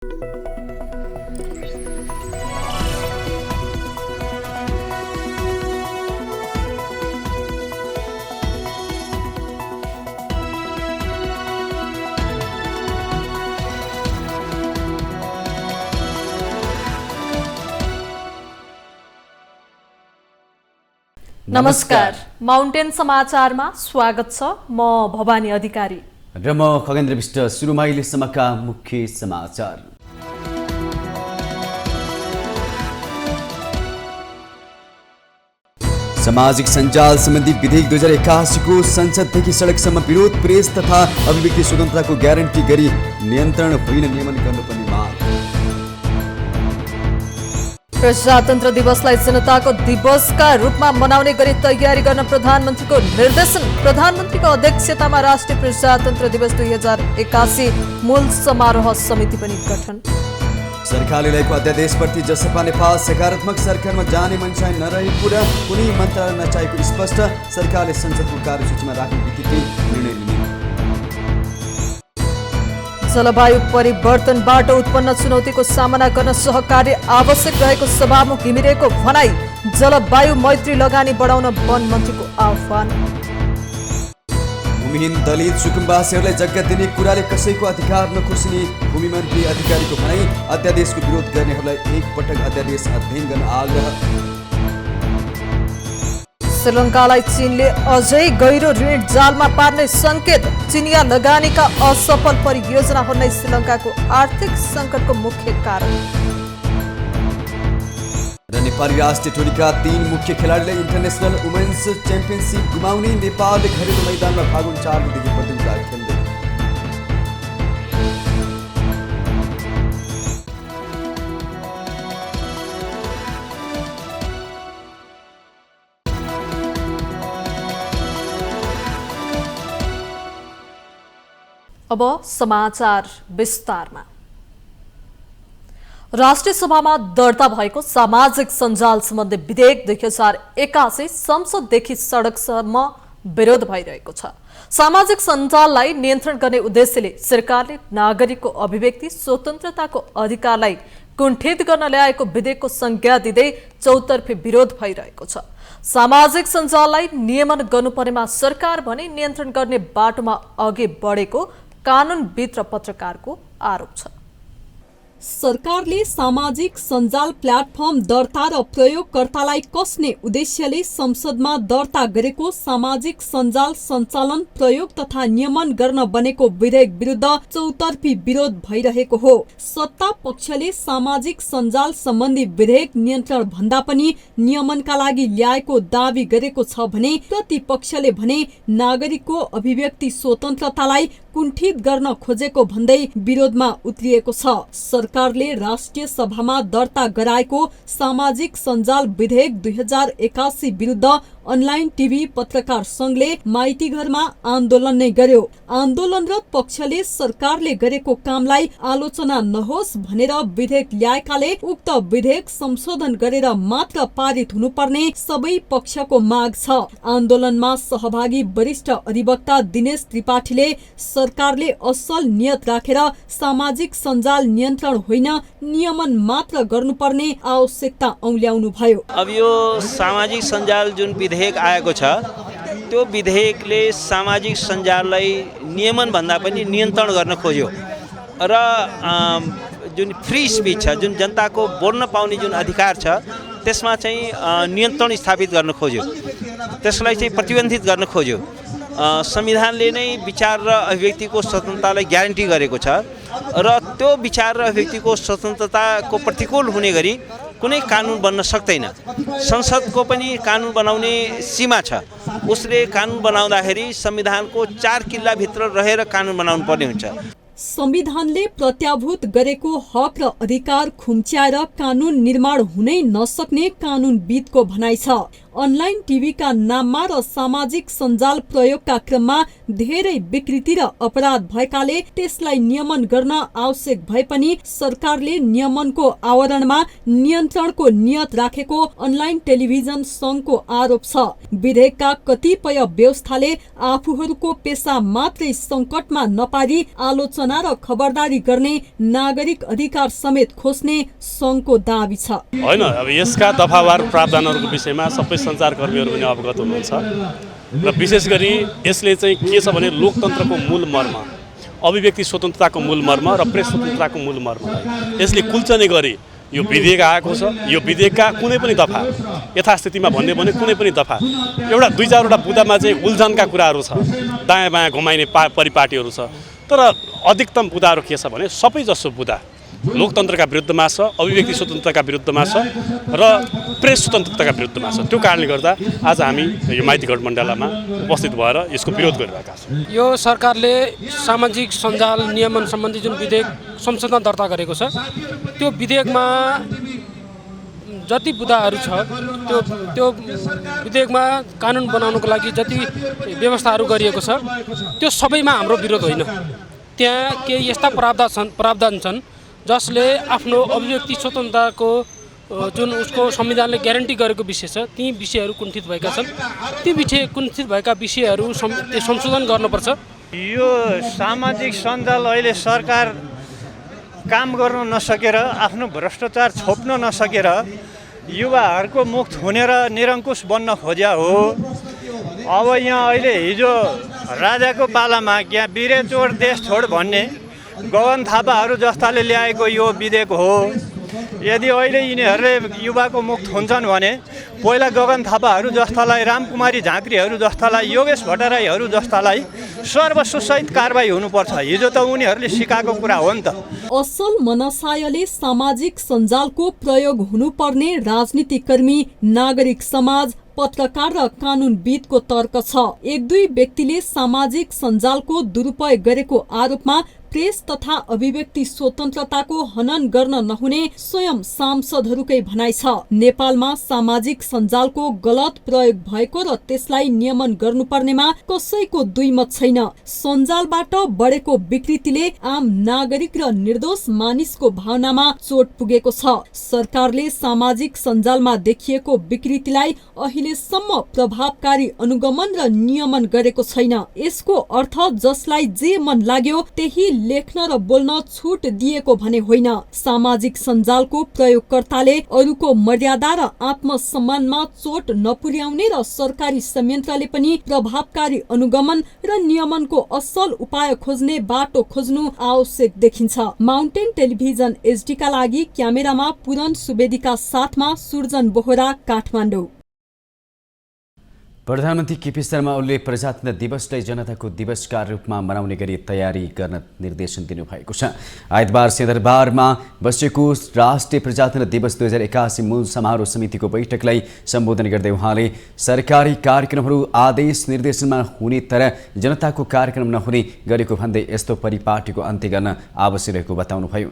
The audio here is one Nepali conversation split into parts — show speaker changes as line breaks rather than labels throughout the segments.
नमस्कार, माउन्टेन समाचारमा स्वागत छ। म भवानी अधिकारी
र म खगेन्द्र विष्ट। सुरुमा अहिलेसम्मका मुख्य समाचार। सामाजिक सञ्जाल सम्बन्धी विधेयक 2081 को संसददेखि सडकसम्म विरोध। प्रेस तथा अभिव्यक्ति स्वतन्त्रताको ग्यारेन्टी गरी नियन्त्रण होइन, नियमन गर्नुपर्ने माग।
प्रजातन्त्र दिवसलाई जनताको दिवसका रूपमा मनाउने गरी तयारी गर्न प्रधानमन्त्रीको निर्देशन। प्रधानमन्त्रीको अध्यक्षतामा राष्ट्रिय प्रजातन्त्र दिवस 2081 मूल समारोह समिति पनि गठन।
सरकारले ल्याएको अध्यादेशप्रति जसपा नेपाल सकारात्मक। सरकारमा जाने मनसाय नरहेको र कुनै मन्त्रालय नचाहेको स्पष्ट। सरकारले संसदको कार्यसूचीमा राख्ने बित्तिकै निर्णय लिने। जलवायु परिवर्तनबाट उत्पन्न चुनौतीको सामना गर्न सहकार्य आवश्यक रहेको सभामुख घिमिरेको भनाई। जलवायु मैत्री लगानी बढाउन वन मन्त्रीको आह्वान। भूमिहीन दलित सुकुम्बासीहरूलाई जग्गा दिने कुराले कसैको अधिकार नखोसिने भूमि मन्त्री अधिकारीको भनाई। अध्यादेशको विरोध गर्नेहरूलाई एकपटक अध्यादेश अध्ययन गर्न आग्रह। श्रीलङ्कालाई चीनले अझै गहिरो ऋण जालमा पार्ने संकेत। चिनिया लगानीका असफल परियोजना हो नै श्रीलङ्काको आर्थिक संकटको मुख्य कारण। र नेपाली राष्ट्रिय टोलीका 3 मुख्य खेलाडीले इन्टरनेसनल वुमेन्स च्याम्पियनसिप गुमाउने। नेपालले घरेलु मैदानमा फागुन 4 गतेदेखि प्रतियोगिता खेल्दै। अब समाचार विस्तारमा। राष्ट्रिय सभामा दर्ता भएको सामाजिक सञ्जाल सम्बन्धी विधेयक 2081 संसददेखि सडकसम्म विरोध भइरहेको छ। सामाजिक सञ्जाललाई नियन्त्रण गर्ने उद्देश्यले सरकारले नागरिकको अभिव्यक्ति स्वतन्त्रताको अधिकारलाई कुण्ठित गर्न ल्याएको विधेयकको संज्ञा दिँदै चौतर्फी विरोध भइरहेको छ। सामाजिक सञ्जाललाई नियमन गर्नुपर्नेमा सरकार भने नियन्त्रण गर्ने बाटोमा अघि बढेको कानूनविद र पत्रकारको आरोप छ।
सरकारले सामाजिक सञ्जाल प्लेटफर्म दर्ता र प्रयोगकर्तालाई कस्ने उद्देश्यले संसदमा दर्ता गरेको सामाजिक सञ्जाल सञ्चालन, प्रयोग तथा नियमन गर्न बनेको विधेयक विरुद्ध चौतर्फी विरोध भइरहेको हो। सत्ता पक्षले सामाजिक सञ्जाल सम्बन्धी विधेयक नियन्त्रण भन्दा पनि नियमनका लागि ल्याएको दावी गरेको छ भने प्रतिपक्षले भने नागरिकको अभिव्यक्ति स्वतन्त्रतालाई कुण्ठित गर्न खोजेको भन्दै विरोधमा उत्रिएको छ। सरकारले राष्ट्रिय सभामा दर्ता गराएको सामाजिक सञ्जाल विधेयक 2081 विरुद्ध अनलाइन टिभी पत्रकार संघले माइतीघरमा आन्दोलन नै गर्यो। आन्दोलनरत पक्षले सरकारले गरेको कामलाई आलोचना नहोस् भनेर विधेयक ल्याएकाले उक्त विधेयक संशोधन गरेर मात्र पारित हुनुपर्ने सबै पक्षको माग छ। आन्दोलनमा सहभागी वरिष्ठ अधिवक्ता दिनेश त्रिपाठीले सरकारले असल नियत राखेर सामाजिक सञ्जाल नियन्त्रण होइन नियमन मात्र गर्नुपर्ने आवश्यकता औल्याउनु भयो।
अब यो सामाजिक सञ्जाल जुन विधेयक आएको छ त्यो विधेयकले सामाजिक सञ्जाललाई नियमन भन्दा पनि नियन्त्रण गर्न खोज्यो र जुन फ्री स्पिच छ, जुन जनताको बोल्न पाउने जुन अधिकार छ त्यसमा चाहिँ नियन्त्रण स्थापित गर्न खोज्यो, त्यसलाई चाहिँ प्रतिबन्धित गर्न खोज्यो। संविधानले नै विचार र अभिव्यक्तिको स्वतन्त्रतालाई ग्यारेन्टी गरेको छ र त्यो विचार र अभिव्यक्तिको स्वतन्त्रताको प्रतिकूल हुने गरी कुनै कानुन बन्न सक्दैन। संसदको पनि कानुन बनाउने सीमा छ। उसले कानुन बनाउँदाखेरि संविधानको 4 किल्लाभित्र रहेर कानुन बनाउनु पर्ने हुन्छ।
संविधानले प्रत्याभूत गरेको हक र अधिकार खुम्च्याएर कानुन निर्माण हुनै नसक्ने कानुनविदको भनाइ छ। अनलाइन टिभीका नाममा र सामाजिक सञ्जाल प्रयोगका क्रममा धेरै विकृति र अपराध भएकाले त्यसलाई नियमन गर्न आवश्यक भए पनि सरकारले नियमनको आवरणमा नियन्त्रणको नियत राखेको अनलाइन टेलिभिजन संघको आरोप छ। विधेयकका कतिपय व्यवस्थाले आफूहरूको पेशा मात्रै संकटमा नपारी आलोचना र खबरदारी गर्ने नागरिक अधिकार समेत खोज्ने संघको दाबी छ।
होइन, अब यसका दफावार प्रावधानहरूको विषयमा सबै सञ्चारकर्मीहरू पनि अवगत हुनुहुन्छ र विशेष गरी यसले चाहिँ के छ भने लोकतन्त्रको मूल मर्म, अभिव्यक्ति स्वतन्त्रताको मूल मर्म र प्रेस स्वतन्त्रताको मूल मर्मलाई यसले कुल्चने गरी यो विधेयक आएको छ। यो विधेयकका कुनै पनि दफा यथास्थितिमा भन्ने भने कुनै पनि दफा एउटा 2-4वटा बुदामा चाहिँ उल्झनका कुराहरू छ, दायाँ बायाँ घुमाइने परिपाटीहरू छ, तर अधिकतम बुदाहरू के छ भने सबै जसो बुदा लोकतन्त्रका विरुद्धमा छ, अभिव्यक्ति स्वतन्त्रताका विरुद्धमा छ र प्रेस स्वतन्त्रताका विरुद्धमा छ। त्यो कारणले गर्दा आज हामी यो माइती गठबन्धनमा उपस्थित भएर यसको विरोध गरिरहेका छौँ।
यो सरकारले सामाजिक सञ्जाल नियमन सम्बन्धी जुन विधेयक संशोधन दर्ता गरेको छ त्यो विधेयकमा जति बुदाहरू छ त्यो विधेयकमा कानुन बनाउनको लागि जति व्यवस्थाहरू गरिएको छ त्यो सबैमा हाम्रो विरोध होइन। त्यहाँ केही यस्ता प्रावधान छन् जसले आफ्नो अभिव्यक्ति स्वतन्त्रताको जुन उसको संविधानले ग्यारेन्टी गरेको विषय छ ती विषयहरू कुण्ठित भएका छन्। ती कुण्ठित भएका विषयहरू संशोधन गर्नुपर्छ।
यो सामाजिक सञ्जाल अहिले सरकार काम गर्न नसकेर आफ्नो भ्रष्टाचार छोप्न नसकेर युवाहरूको मुख थुनेर निरङ्कुश बन्न खोज्या हो। अब यहाँ अहिले हिजो राजाको पालामा यहाँ बिरे चोर देश छोड भन्ने गगन थापाहरू जस्ताले ल्याएको यो विधेयक हो। यदि अहिले यिनीहरूले युवाको मुख थुन्छन् भने पहिला गगन थापाहरू जस्तालाई, रामकुमारी झाँक्रीहरू जस्तालाई, योगेश भट्टराईहरू जस्तालाई सर्वसुसहित कारबाही हुनुपर्छ। हिजो त उनीहरूले सिकाएको कुरा हो नि त।
असल मनसायले सामाजिक सञ्जालको प्रयोग हुनुपर्ने राजनीतिकर्मी, नागरिक समाज, पत्रकार र कानुनविदको तर्क छ। 1-2 व्यक्तिले सामाजिक सञ्जालको दुरुपयोग गरेको आरोपमा प्रेस तथा अभिव्यक्ति स्वतन्त्रताको हनन गर्न नहुने स्वयं सांसदहरूकै भनाइ छ। नेपालमा सामाजिक सञ्जालको गलत प्रयोग भएको र त्यसलाई नियमन गर्नुपर्नेमा कसैको दुई मत छैन। सञ्जालबाट बढेको विकृतिले आम नागरिक र निर्दोष मानिसको भावनामा चोट पुगेको छ। सरकारले सामाजिक सञ्जालमा देखिएको विकृतिलाई अहिलेसम्म प्रभावकारी अनुगमन र नियमन गरेको छैन। यसको अर्थ जसलाई जे मन लाग्यो त्यही लेख्न र बोल्न छुट दिएको भने होइन। सामाजिक सञ्जालको प्रयोगकर्ताले अरूको मर्यादा र आत्मसम्मानमा चोट नपुर्याउने र सरकारी संयन्त्रले पनि प्रभावकारी अनुगमन र नियमनको असल उपाय खोज्ने बाटो खोज्नु आवश्यक देखिन्छ। माउन्टेन टेलिभिजन HD का लागि क्यामेरामा पुरन सुवेदीका साथमा सुर्जन बोहरा, काठमाडौँ।
प्रधानमन्त्री केपी शर्मा ओलीले प्रजातन्त्र दिवसलाई जनताको दिवसका रूपमा मनाउने गरी तयारी गर्न निर्देशन दिनुभएको छ। आइतबार सिंहदरबारमा बसेको राष्ट्रिय प्रजातन्त्र दिवस 2081 मूल समारोह समितिको बैठकलाई सम्बोधन गर्दै उहाँले सरकारी कार्यक्रमहरू आदेश निर्देशनमा हुने तर जनताको कार्यक्रम नहुने गरेको भन्दै यस्तो परिपाटीको अन्त्य गर्न आवश्यक रहेको बताउनुभयो।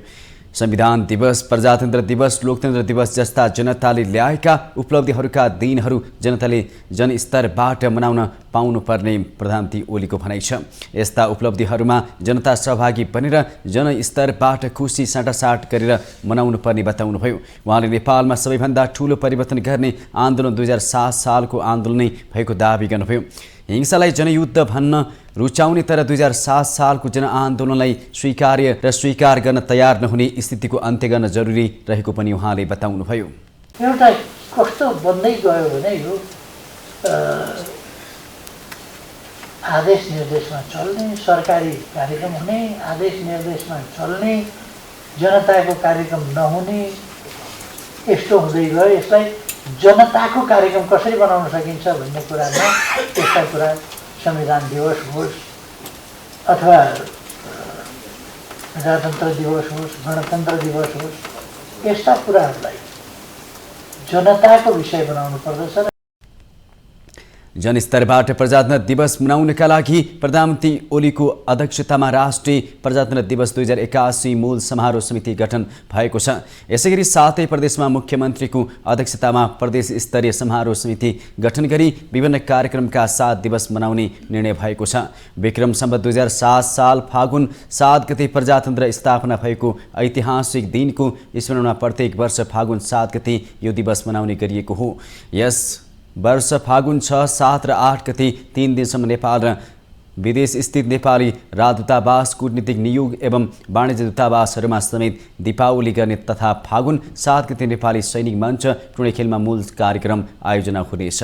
संविधान दिवस, प्रजातन्त्र दिवस, लोकतन्त्र दिवस जस्ता जनताले ल्याएका उपलब्धिहरूका दिनहरू जनताले जनस्तरबाट मनाउन पाउनुपर्ने प्रधानमन्त्री ओलीको भनाइ छ। यस्ता उपलब्धिहरूमा जनता सहभागी बनेर जनस्तरबाट खुसी साटासाट गरेर मनाउनु पर्ने बताउनुभयो। उहाँले नेपालमा सबैभन्दा ठूलो परिवर्तन गर्ने आन्दोलन 2007 सालको आन्दोलनै भएको दाबी गर्नुभयो। हिंसालाई जनयुद्ध भन्न रुचाउने तर 2007 सालको जनआन्दोलनलाई स्वीकार गर्न तयार नहुने स्थितिको अन्त्य गर्न जरुरी रहेको पनि उहाँले बताउनुभयो।
एउटा कस्तो बन्दै गयो भने यो आदेश निर्देशमा चल्ने, सरकारी कार्यक्रम हुने, आदेश निर्देशमा चल्ने, जनताको कार्यक्रम नहुने, यस्तो हुँदै गयो। यसलाई जनताको कार्यक्रम कसरी बनाउन सकिन्छ भन्ने कुरामा यस्ता कुरा संविधान दिवस होस् अथवा प्रजातन्त्र दिवस होस्, गणतन्त्र दिवस होस्, यस्ता कुराहरूलाई जनताको विषय बनाउनु पर्दछ।
जनस्तरबाट प्रजातन्त्र दिवस मनाउनका लागि प्रधानमन्त्री ओलीको अध्यक्षतामा राष्ट्रिय प्रजातन्त्र दिवस 2081 मूल समारोह समिति गठन भएको छ। यसैगरी सातै प्रदेशमा मुख्यमन्त्रीको अध्यक्षतामा प्रदेश स्तरीय समारोह समिति गठन गरी विभिन्न कार्यक्रमका साथ दिवस मनाउने निर्णय भएको छ। विक्रम सम्वत 2007 साल फागुन 7 गते प्रजातन्त्र स्थापना भएको ऐतिहासिक दिनको स्मरणमा प्रत्येक वर्ष फागुन 7 गते यो दिवस मनाउने गरिएको हो। यस वर्ष फागुन 6, 7 र 8 गते 3 दिनसम्म नेपाल र विदेश स्थित नेपाली राजदूतावास, कूटनीतिक नियोग एवं वाणिज्य दूतावासहरूमा समेत दीपावली गर्ने तथा फागुन 7 गते नेपाली सैनिक मञ्च टुँडेखेलमा मूल कार्यक्रम आयोजना हुनेछ।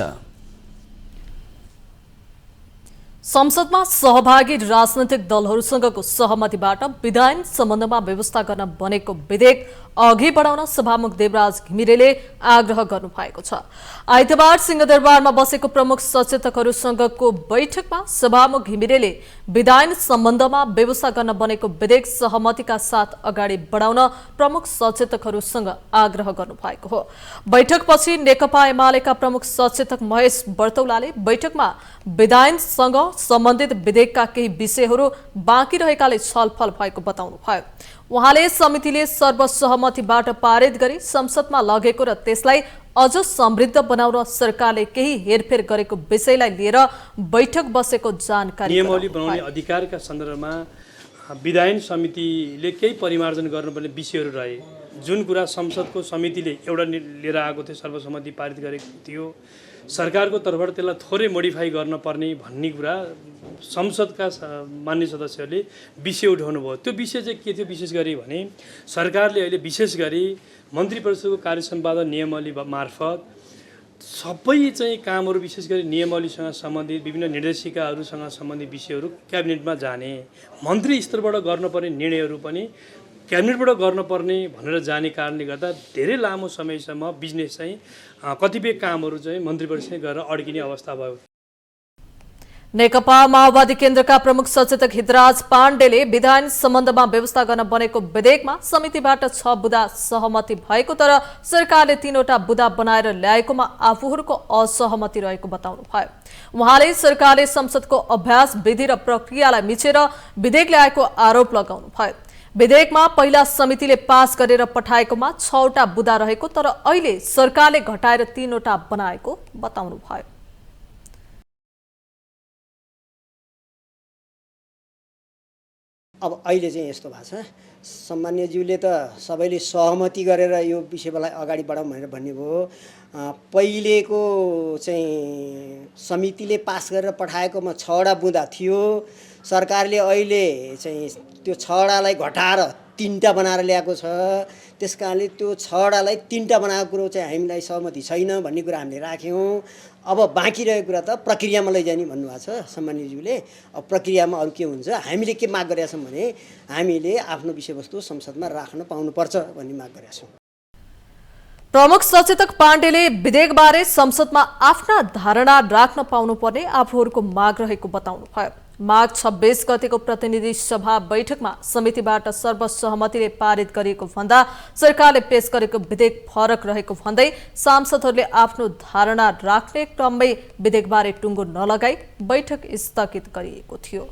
संसदमा सहभागी राजनैतिक दलहरूसँगको सहमतिबाट विधायन सम्बन्धमा व्यवस्था गर्न बनेको विधेयक अघि बढाउन सभामुख देवराज घिमिरेले आग्रह गर्नुभएको छ। आइतबार सिंहदरबारमा बसेको प्रमुख सचेतकहरूसँगको बैठकमा सभामुख घिमिरेले विधायन सम्बन्धमा व्यवस्था गर्न बनेको विधेयक सहमतिका साथ अगाडि बढाउन प्रमुख सचेतकहरूसँग आग्रह गर्नुभएको हो। बैठकपछि नेकपा एमालेका प्रमुख सचेतक महेश बर्तौलाले बैठकमा विधायनसँग सम्बन्धित विधेयकका केही विषयहरू बाँकी रहेकाले छलफल भएको बताउनुभयो। उहाँले समितिले सर्वसहमतिबाट पारित गरी संसदमा लगेको र त्यसलाई अझ समृद्ध बनाउन सरकारले केही हेरफेर गरेको विषयलाई लिएर बैठक बसेको जानकारी
नियमावली बनाउने अधिकारका सन्दर्भमा विधायन समितिले केही परिमार्जन गर्नुपर्ने विषयहरू रहे। जुन कुरा संसदको समितिले एउटा लिएर आएको थियो, सर्वसम्मति पारित गरेको थियो, सरकारको तर्फबाट त्यसलाई थोरै मोडिफाई गर्न पर्ने भन्ने कुरा संसदका मान्य सदस्यहरूले विषय उठाउनु भयो। त्यो विषय चाहिँ के थियो? विशेष गरी भने सरकारले अहिले विशेष गरी मन्त्री परिषदको कार्य सम्पादन नियमावली मार्फत सबै चाहिँ कामहरू विशेष गरी नियमावलीसँग सम्बन्धित विभिन्न निर्देशिकाहरूसँग सम्बन्धित विषयहरू क्याबिनेटमा जाने, मन्त्री स्तरबाट गर्नुपर्ने निर्णयहरू पनि क्याबिनेटबाट गर्नुपर्ने भनेर जाने कारणले गर्दा धेरै लामो समयसम्म बिजनेस चाहिँ कतिपय कामहरू चाहिँ मन्त्री परिषदले गरेर अड्किने अवस्था भयो।
नेकपा माओवादी केन्द्रका प्रमुख सचेतक हितराज पाण्डेले विधायन सम्बन्धमा व्यवस्था गर्न बनेको विधेयकमा समितिबाट 6 बुँदा सहमति भएको तर सरकारले 3वटा बुँदा बनाएर ल्याएकोमा आफूहरूको असहमति रहेको बताउनुभयो। उहाँले सरकारले संसदको अभ्यास विधि र प्रक्रियालाई मिचेर विधेयक ल्याएको आरोप लगाउनुभयो। विधेयकमा पहिला समितिले पास गरेर पठाएकोमा 6वटा बुँदा रहेको तर अहिले सरकारले घटाएर 3वटा बनाएको बताउनुभयो।
अब अहिले चाहिँ यस्तो भएको छ, सम्मान्यज्यूले त सबैले सहमति गरेर यो विषयलाई अगाडि बढाउँ भनेर भन्ने भयो। पहिलेको चाहिँ समितिले पास गरेर पठाएकोमा 6वटा बुँदा थियो, सरकारले अहिले चाहिँ त्यो 6वटालाई घटाएर 3टा बनाएर ल्याएको छ। त्यस कारणले त्यो 6वटालाई 3टा बनाएको कुरो चाहिँ हामीलाई सहमति छैन भन्ने कुरा हामीले राख्यौँ। अब बाँकी रहेको कुरा त प्रक्रियामा लैजाने भन्नुभएको छ सम्मान्यज्यूले। अब प्रक्रियामा अरू के हुन्छ, हामीले के माग गरेका छौँ भने हामीले आफ्नो विषयवस्तु संसदमा राख्न पाउनुपर्छ भन्ने माग गरेका छौँ।
प्रमुख सचेतक पाण्डेले विधेयकबारे संसदमा आफ्ना धारणा राख्न पाउनुपर्ने आफूहरूको माग रहेको बताउनुभयो। माघ 26 गतेको प्रतिनिधि सभा बैठकमा समितिबाट सर्वसहमतिले पारित गरिएको भन्दा सरकारले पेश गरेको विधेयक फरक रहेको भन्दै सांसदहरूले आफ्नो धारणा राख्ने क्रममै विधेयकबारे टुङ्गो नलगाई बैठक स्थगित गरिएको थियो।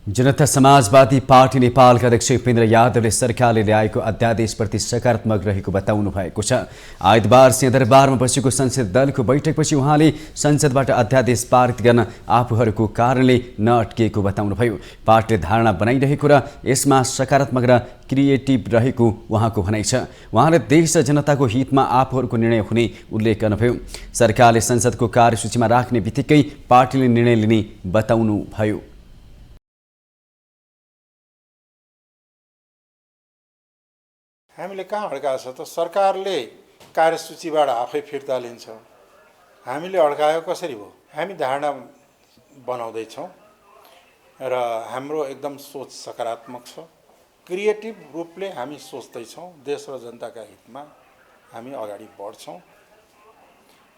जनता समाजवादी पार्टी नेपालका अध्यक्ष उपेन्द्र यादवले सरकारले ल्याएको अध्यादेशप्रति सकारात्मक रहेको बताउनु भएको छ। आइतबार सिंहदरबारमा बसेको संसद दलको बैठकपछि उहाँले संसदबाट अध्यादेश पारित गर्न आफूहरूको कारणले नअट्किएको बताउनुभयो। पार्टीले धारणा बनाइरहेको र यसमा सकारात्मक र क्रिएटिभ रहेको उहाँको भनाइ छ। उहाँले देश र जनताको हितमा आफूहरूको निर्णय हुने उल्लेख गर्नुभयो। सरकारले संसदको कार्यसूचीमा राख्ने बित्तिकै पार्टीले निर्णय लिने बताउनुभयो।
हामीले कहाँ अड्काएको छ त? सरकारले कार्यसूचीबाट आफै फिर्ता लिन्छ, हामीले अड्कायो कसरी भयो? हामी धारणा बनाउँदैछौँ र हाम्रो एकदम सोच सकारात्मक छ, क्रिएटिभ रूपले हामी सोच्दैछौँ, देश र जनताका हितमा हामी अगाडि बढ्छौँ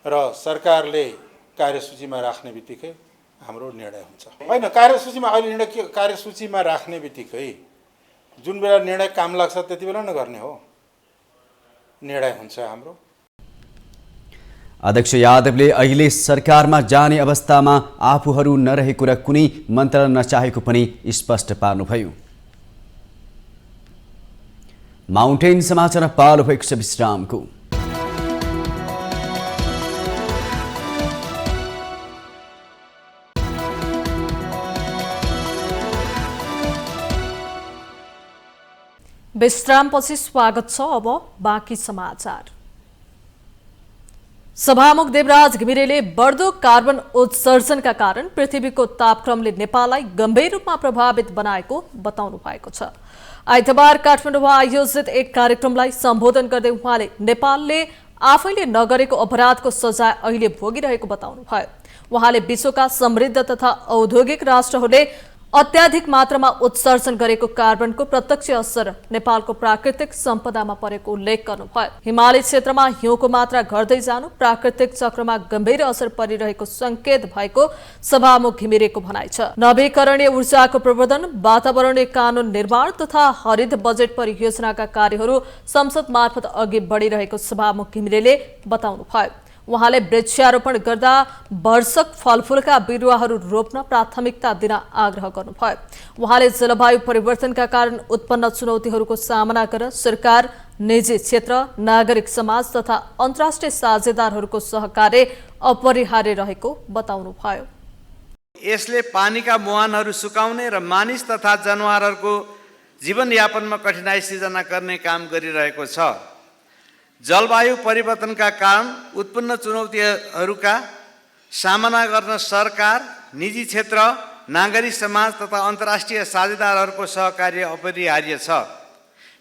र सरकारले कार्यसूचीमा राख्ने बित्तिकै हाम्रो निर्णय हुन्छ। होइन, कार्यसूचीमा अहिले निर्णय के, कार्यसूचीमा राख्ने बित्तिकै जुन बेला निर्णय काम लाग्छ त्यति बेला न गर्ने हो, निर्णय हुन्छ हाम्रो।
अध्यक्ष यादवले अहिले सरकारमा जाने अवस्थामा आफूहरू नरहेको र कुनै मन्त्रणा नचाहेको पनि स्पष्ट पार्नुभयो। माउन्टेन समाचारमा पालो भएको छ विश्रामको।
विश्रामपछि स्वागत छ। अब बाँकी समाचार। सभामुख देवराज घिमिरेले बढ्दो कार्बन उत्सर्जनका कारण पृथ्वीको तापक्रमले नेपाललाई गम्भीर रूपमा प्रभावित बनाएको बताउनु भएको छ। आइतबार काठमाडौँमा आयोजित एक कार्यक्रमलाई सम्बोधन गर्दै उहाँले नेपालले आफैले नगरेको अपराधको सजाय अहिले भोगिरहेको बताउनु भयो। उहाँले विश्वका समृद्ध तथा औद्योगिक राष्ट्रहरूले अत्याधिक मात्रामा उत्सर्जन गरेको कार्बनको प्रत्यक्ष असर नेपालको प्राकृतिक सम्पदामा परेको उल्लेख गर्नुभयो। हिमाली क्षेत्रमा हिउँको मात्रा घट्दै जानु प्राकृतिक चक्रमा गम्भीर असर परिरहेको संकेत भएको सभामुख घिमिरेको भनाइ छ। नवीकरणीय ऊर्जाको प्रवर्धन, वातावरणीय कानून निर्माण तथा हरित बजेट परियोजनाका कार्यहरू संसद मार्फत अघि बढिरहेको सभामुख घिमिरेले बताउनुभयो। उहाँले वृक्षारोपण गर्दा वर्षक फलफूलका बिरुवाहरू रोप्न प्राथमिकता दिन आग्रह गर्नुभयो। उहाँले जलवायु परिवर्तनका कारण उत्पन्न चुनौतीहरूको सामना गर्न सरकार, निजी क्षेत्र, नागरिक समाज तथा अन्तर्राष्ट्रिय साझेदारहरूको सहकार्य अपरिहार्य रहेको बताउनुभयो।
यसले पानीका मुहानहरू सुकाउने र मानिस तथा जनावरहरूको जीवनयापनमा कठिनाई सिर्जना गर्ने काम गरिरहेको छ। जलवायु परिवर्तनका कारण उत्पन्न चुनौतीहरूका सामना गर्न सरकार, निजी क्षेत्र, नागरिक समाज तथा अन्तर्राष्ट्रिय साझेदारहरूको सहकार्य अपरिहार्य छ।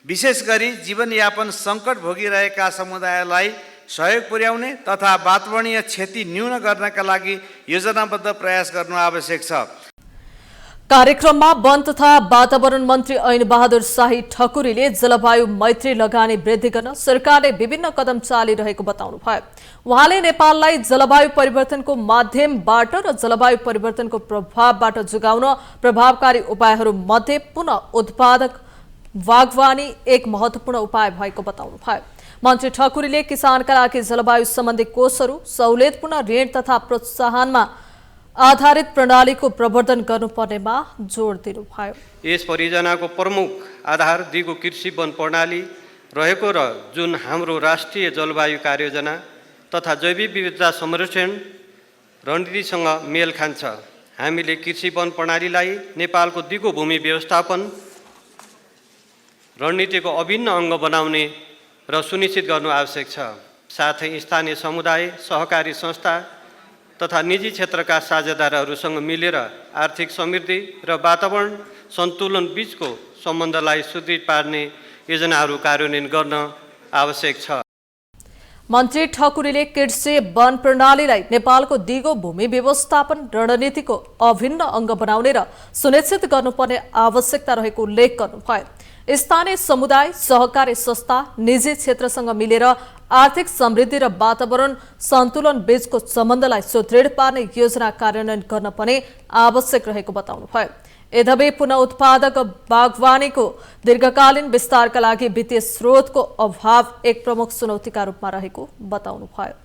विशेष गरी जीवनयापन सङ्कट भोगिरहेका समुदायलाई सहयोग पुर्याउने तथा वातावरणीय क्षति न्यून गर्नका लागि योजनाबद्ध प्रयास गर्नु आवश्यक छ।
कार्यक्रममा वन तथा वातावरण मन्त्री ऐन बहादुर शाही ठकुरीले जलवायु मैत्री लगानी वृद्धि गर्न सरकारले विभिन्न कदम चालिरहेको बताउनु भयो। उहाँले नेपाललाई जलवायु परिवर्तनको माध्यमबाट र जलवायु परिवर्तनको प्रभावबाट जोगाउन प्रभावकारी उपायहरू मध्ये पुनः उत्पादक बागवानी एक महत्त्वपूर्ण उपाय भएको बताउनु भयो। मन्त्री ठकुरीले किसानका लागि जलवायु सम्बन्धी कोषहरू, सहुलियतपूर्ण ऋण तथा प्रोत्साहनमा आधारित प्रणालीको प्रवर्धन गर्नुपर्नेमा जोड दिनुभयो।
यस परियोजनाको प्रमुख आधार दिगो कृषि वन प्रणाली रहेको र जुन हाम्रो राष्ट्रिय जलवायु कार्ययोजना तथा जैविक विविधता संरक्षण रणनीतिसँग मेल खान्छ। हामीले कृषि वन प्रणालीलाई नेपालको दिगो भूमि व्यवस्थापन रणनीतिको अभिन्न अङ्ग बनाउने र सुनिश्चित गर्नु आवश्यक छ। साथै स्थानीय समुदाय, सहकारी संस्था तथा निजी क्षेत्रका साझेदारहरूसँग मिलेर आर्थिक समृद्धि र वातावरण सन्तुलन बीचको सम्बन्धलाई सुदृढ पार्ने योजनाहरू कार्यान्वयन गर्न आवश्यक छ।
मन्त्री ठकुरीले कृषि वन प्रणालीलाई नेपालको दिगो भूमि व्यवस्थापन रणनीतिको अभिन्न अङ्ग बनाउने र सुनिश्चित गर्नुपर्ने आवश्यकता रहेको उल्लेख गर्नुभयो। स्थानीय समुदाय, सहकारी संस्था, निजी क्षेत्रसँग मिलेर आर्थिक समृद्धि र वातावरण सन्तुलन बीचको सम्बन्धलाई सुदृढ पार्ने योजना कार्यान्वयन गर्न पनि आवश्यक रहेको बताउनुभयो। यद्यपि पुनः उत्पादक बागवानीको दीर्घकालीन विस्तारका लागि वित्तीय स्रोतको अभाव एक प्रमुख चुनौतीका रूपमा रहेको बताउनुभयो।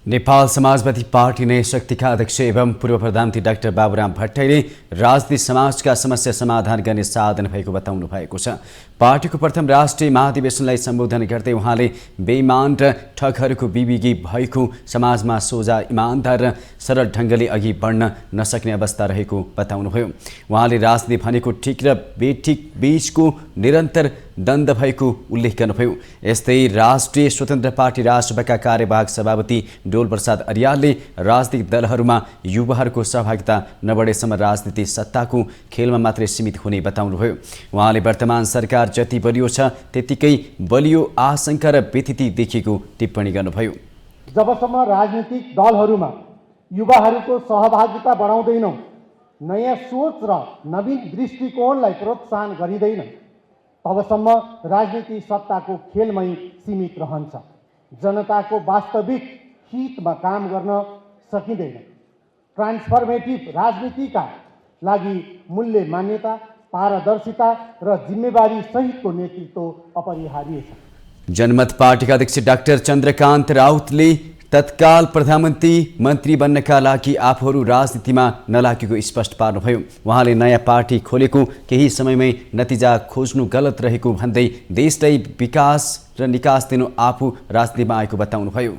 नेपाल समाजवादी पार्टी नयाँ शक्तिका अध्यक्ष एवं पूर्व प्रधानमन्त्री डाक्टर बाबुराम भट्टराईले राजनीति समाजका समस्या समाधान गर्ने साधन भएको बताउनु भएको छ। पार्टीको प्रथम राष्ट्रिय महाधिवेशनलाई सम्बोधन गर्दै उहाँले बेइमान र ठगहरूको विविगी भएको समाजमा सोझा, इमानदार र सरल ढङ्गले अघि बढ्न नसक्ने अवस्था रहेको बताउनुभयो। उहाँले राजनीति भनेको ठिक र बेठिक बीचको निरन्तर द्वन्द्व भएको उल्लेख गर्नुभयो। यस्तै राष्ट्रिय स्वतन्त्र पार्टी राष्ट्रसभाका कार्यवाहक सभापति डोलप्रसाद अर्यालले राजनीतिक दलहरूमा युवाहरूको सहभागिता नबढेसम्म राजनीति सत्ताको खेलमा मात्रै सीमित हुने बताउनुभयो। उहाँले वर्तमान सरकार जति बलियो छ त्यतिकै बलियो आशंका र व्यथिति देखिएको टिप्पणी गर्नुभयो।
जबसम्म राजनीतिक दलहरूमा युवाहरूको सहभागिता बढाउँदैनौँ, नयाँ सोच र नवीन दृष्टिकोणलाई प्रोत्साहन गरिँदैन, तबसम्म राजनीति सत्ताको खेलमै सीमित रहन्छ। जनताको वास्तविक हितमा काम गर्न सकिँदैन। ट्रान्सफर्मेटिभ राजनीतिका लागि मूल्य मान्यता, पारदर्शिता र जिम्मेवारी सहितको नेतृत्व अपरिहार्य छ।
जनमत पार्टीका अध्यक्ष डाक्टर चन्द्रकान्त राउतले तत्काल प्रधानमन्त्री मन्त्री बन्नका लागि आफूहरू राजनीतिमा नलागेको स्पष्ट पार्नुभयो। उहाँले नयाँ पार्टी खोलेको केही समयमै नतिजा खोज्नु गलत रहेको भन्दै देशलाई विकास र निकास दिनु आफू राजनीतिमा आएको बताउनुभयो।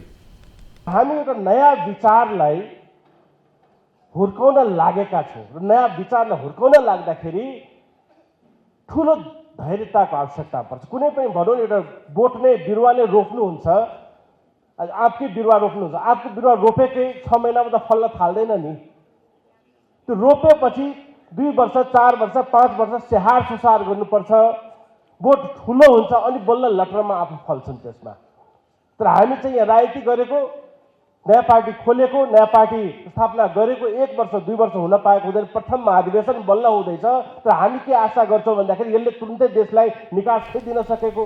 हामी एउटा नयाँ विचारलाई हुर्काउन लागेका छौँ र नयाँ विचारलाई हुर्काउन लाग्दाखेरि ठुलो धैर्यताको आवश्यकता पर्छ। कुनै पनि भनौँ एउटा बोट्ने बिरुवाले रोप्नुहुन्छ, आँपकै बिरुवा रोप्नुहुन्छ, आँपको बिरुवा रोपेकै 6 महिनामा त फल्न थाल्दैन नि। त्यो रोपेपछि 2 वर्ष 4 वर्ष 5 वर्ष स्याहार सुसार गर्नुपर्छ, बोट ठुलो हुन्छ अनि बल्ल लटरमा आफू फल्छन् त्यसमा। तर हामी चाहिँ यहाँ राजनीति गरेको, नयाँ पार्टी खोलेको, नयाँ पार्टी स्थापना गरेको 1 वर्ष 2 वर्ष हुन पाएको हुँदैन, प्रथम महाधिवेशन बल्ल हुँदैछ। तर हामी के आशा गर्छौँ भन्दाखेरि यसले तुरुन्तै देशलाई निकास दिन सकेको।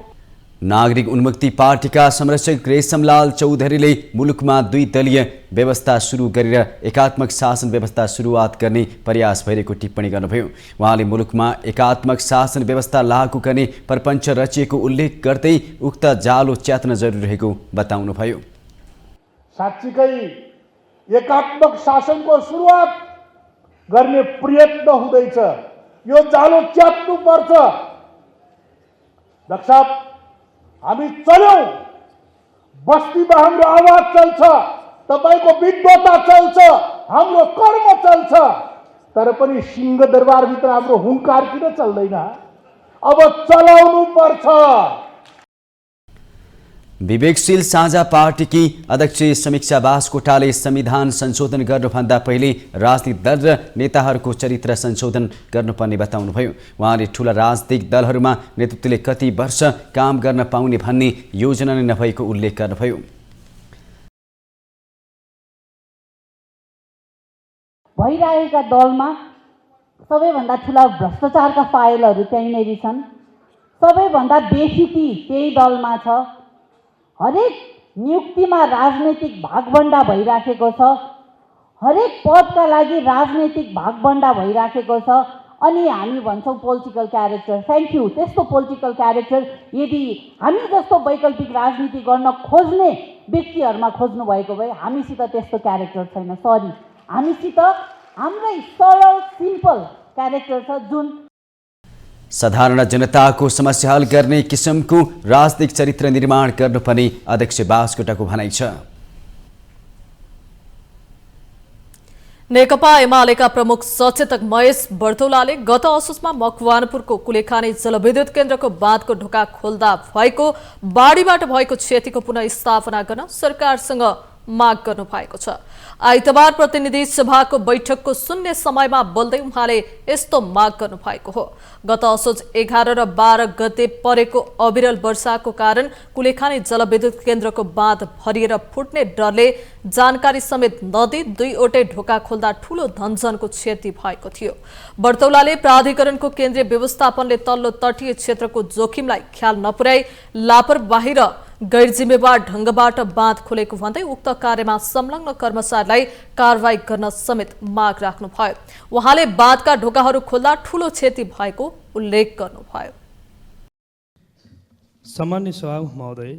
नागरिक उन्मुक्ति पार्टीका संरक्षक रेशमलाल चौधरीले मुलुकमा 2 दलीय व्यवस्था सुरु गरेर एकात्मक शासन व्यवस्था सुरुवात गर्ने प्रयास भइरहेको टिप्पणी गर्नुभयो। उहाँले मुलुकमा एकात्मक शासन व्यवस्था लागू गर्ने प्रपञ्च रचिएको उल्लेख गर्दै उक्त जालो च्यात्न जरुरी रहेको बताउनुभयो।
साँच्चीकै एकात्मक शासनको सुरुवात गर्ने प्रयत्न हुँदैछ, यो जालो च्यात्नुपर्छ। डाक्टर साहब, हामी चल्यौँ, बस्तीमा हाम्रो आवाज चल्छ, तपाईँको विद्वता चल्छ, हाम्रो कर्म चल्छ, तर पनि सिंहदरबारभित्र हाम्रो हुङ्कार किन चल्दैन? अब चलाउनु पर्छ।
विवेकशील साझा पार्टीकी अध्यक्ष समीक्षा बासकोटाले संविधान संशोधन गर्नुभन्दा पहिले राजनीतिक दल र नेताहरूको चरित्र संशोधन गर्नुपर्ने बताउनुभयो। उहाँले ठूला राजनीतिक दलहरूमा नेतृत्वले कति वर्ष काम गर्न पाउने भन्ने योजना नै नभएको उल्लेख गर्नुभयो।
भइरहेका दलमा सबैभन्दा ठुला भ्रष्टाचारका फाइलहरू त्यहीँनेर छन्, सबैभन्दा बेफिती त्यही दलमा छ। हरेक नियुक्तिमा राजनैतिक भागबन्डा भइराखेको छ, हरेक पदका लागि राजनैतिक भागबन्डा भइराखेको छ। अनि हामी भन्छौँ पोलिटिकल क्यारेक्टर। Thank you. त्यस्तो पोलिटिकल क्यारेक्टर यदि हामी जस्तो वैकल्पिक राजनीति गर्न खोज्ने व्यक्तिहरूमा खोज्नु भएको भए हामीसित त्यस्तो क्यारेक्टर छैन। सरी, हामीसित हाम्रै सरल सिम्पल क्यारेक्टर छ जुन
साधारण जनताको समस्या हल गर्ने किसिमको राजनीतिक चरित्र निर्माण गर्नुपर्ने अध्यक्ष बासकोटाको भनाइ छ।
नेकपा एमालेका प्रमुख सचेतक महेश बर्तौलाले गत असोजमा मकवानपुरको कुलेखानी जलविद्युत केन्द्रको बाँधको ढोका खोल्दा भएको बाढीबाट भएको क्षतिको पुनःस्थापना गर्न सरकारसँग माग गर्नु भएको छ। आइतबार प्रतिनिधि सभाको बैठकको शून्य समयमा बोल्दै उहाँले यस्तो माग गर्नु भएको हो। गत असोज 11 र 12 गते परेको अविरल वर्षाको कारण कुलेखानी जलविद्युत केन्द्रको बाँध भरिएर फुट्ने डरले जानकारी समेत नदी 2वटै ढोका खोल्दा ठूलो धनजनको क्षति भएको थियो। बर्तौलाले प्राधिकरणको केन्द्रीय व्यवस्थापनले तल्लो तटीय क्षेत्रको जोखिमलाई ख्याल नपुर्याई लापरवाही र गैर जिम्मेवार ढंगबाट बाँध खोलेको भन्दै उक्त कार्यमा संलग्न कर्मचारीलाई कारवाही गर्न समेत माग राख्नुभयो। उहाँले बाँधका ढोकाहरू खोल्दा ठूलो क्षति भएको उल्लेख गर्नुभयो।
सामान्य सभा महोदय,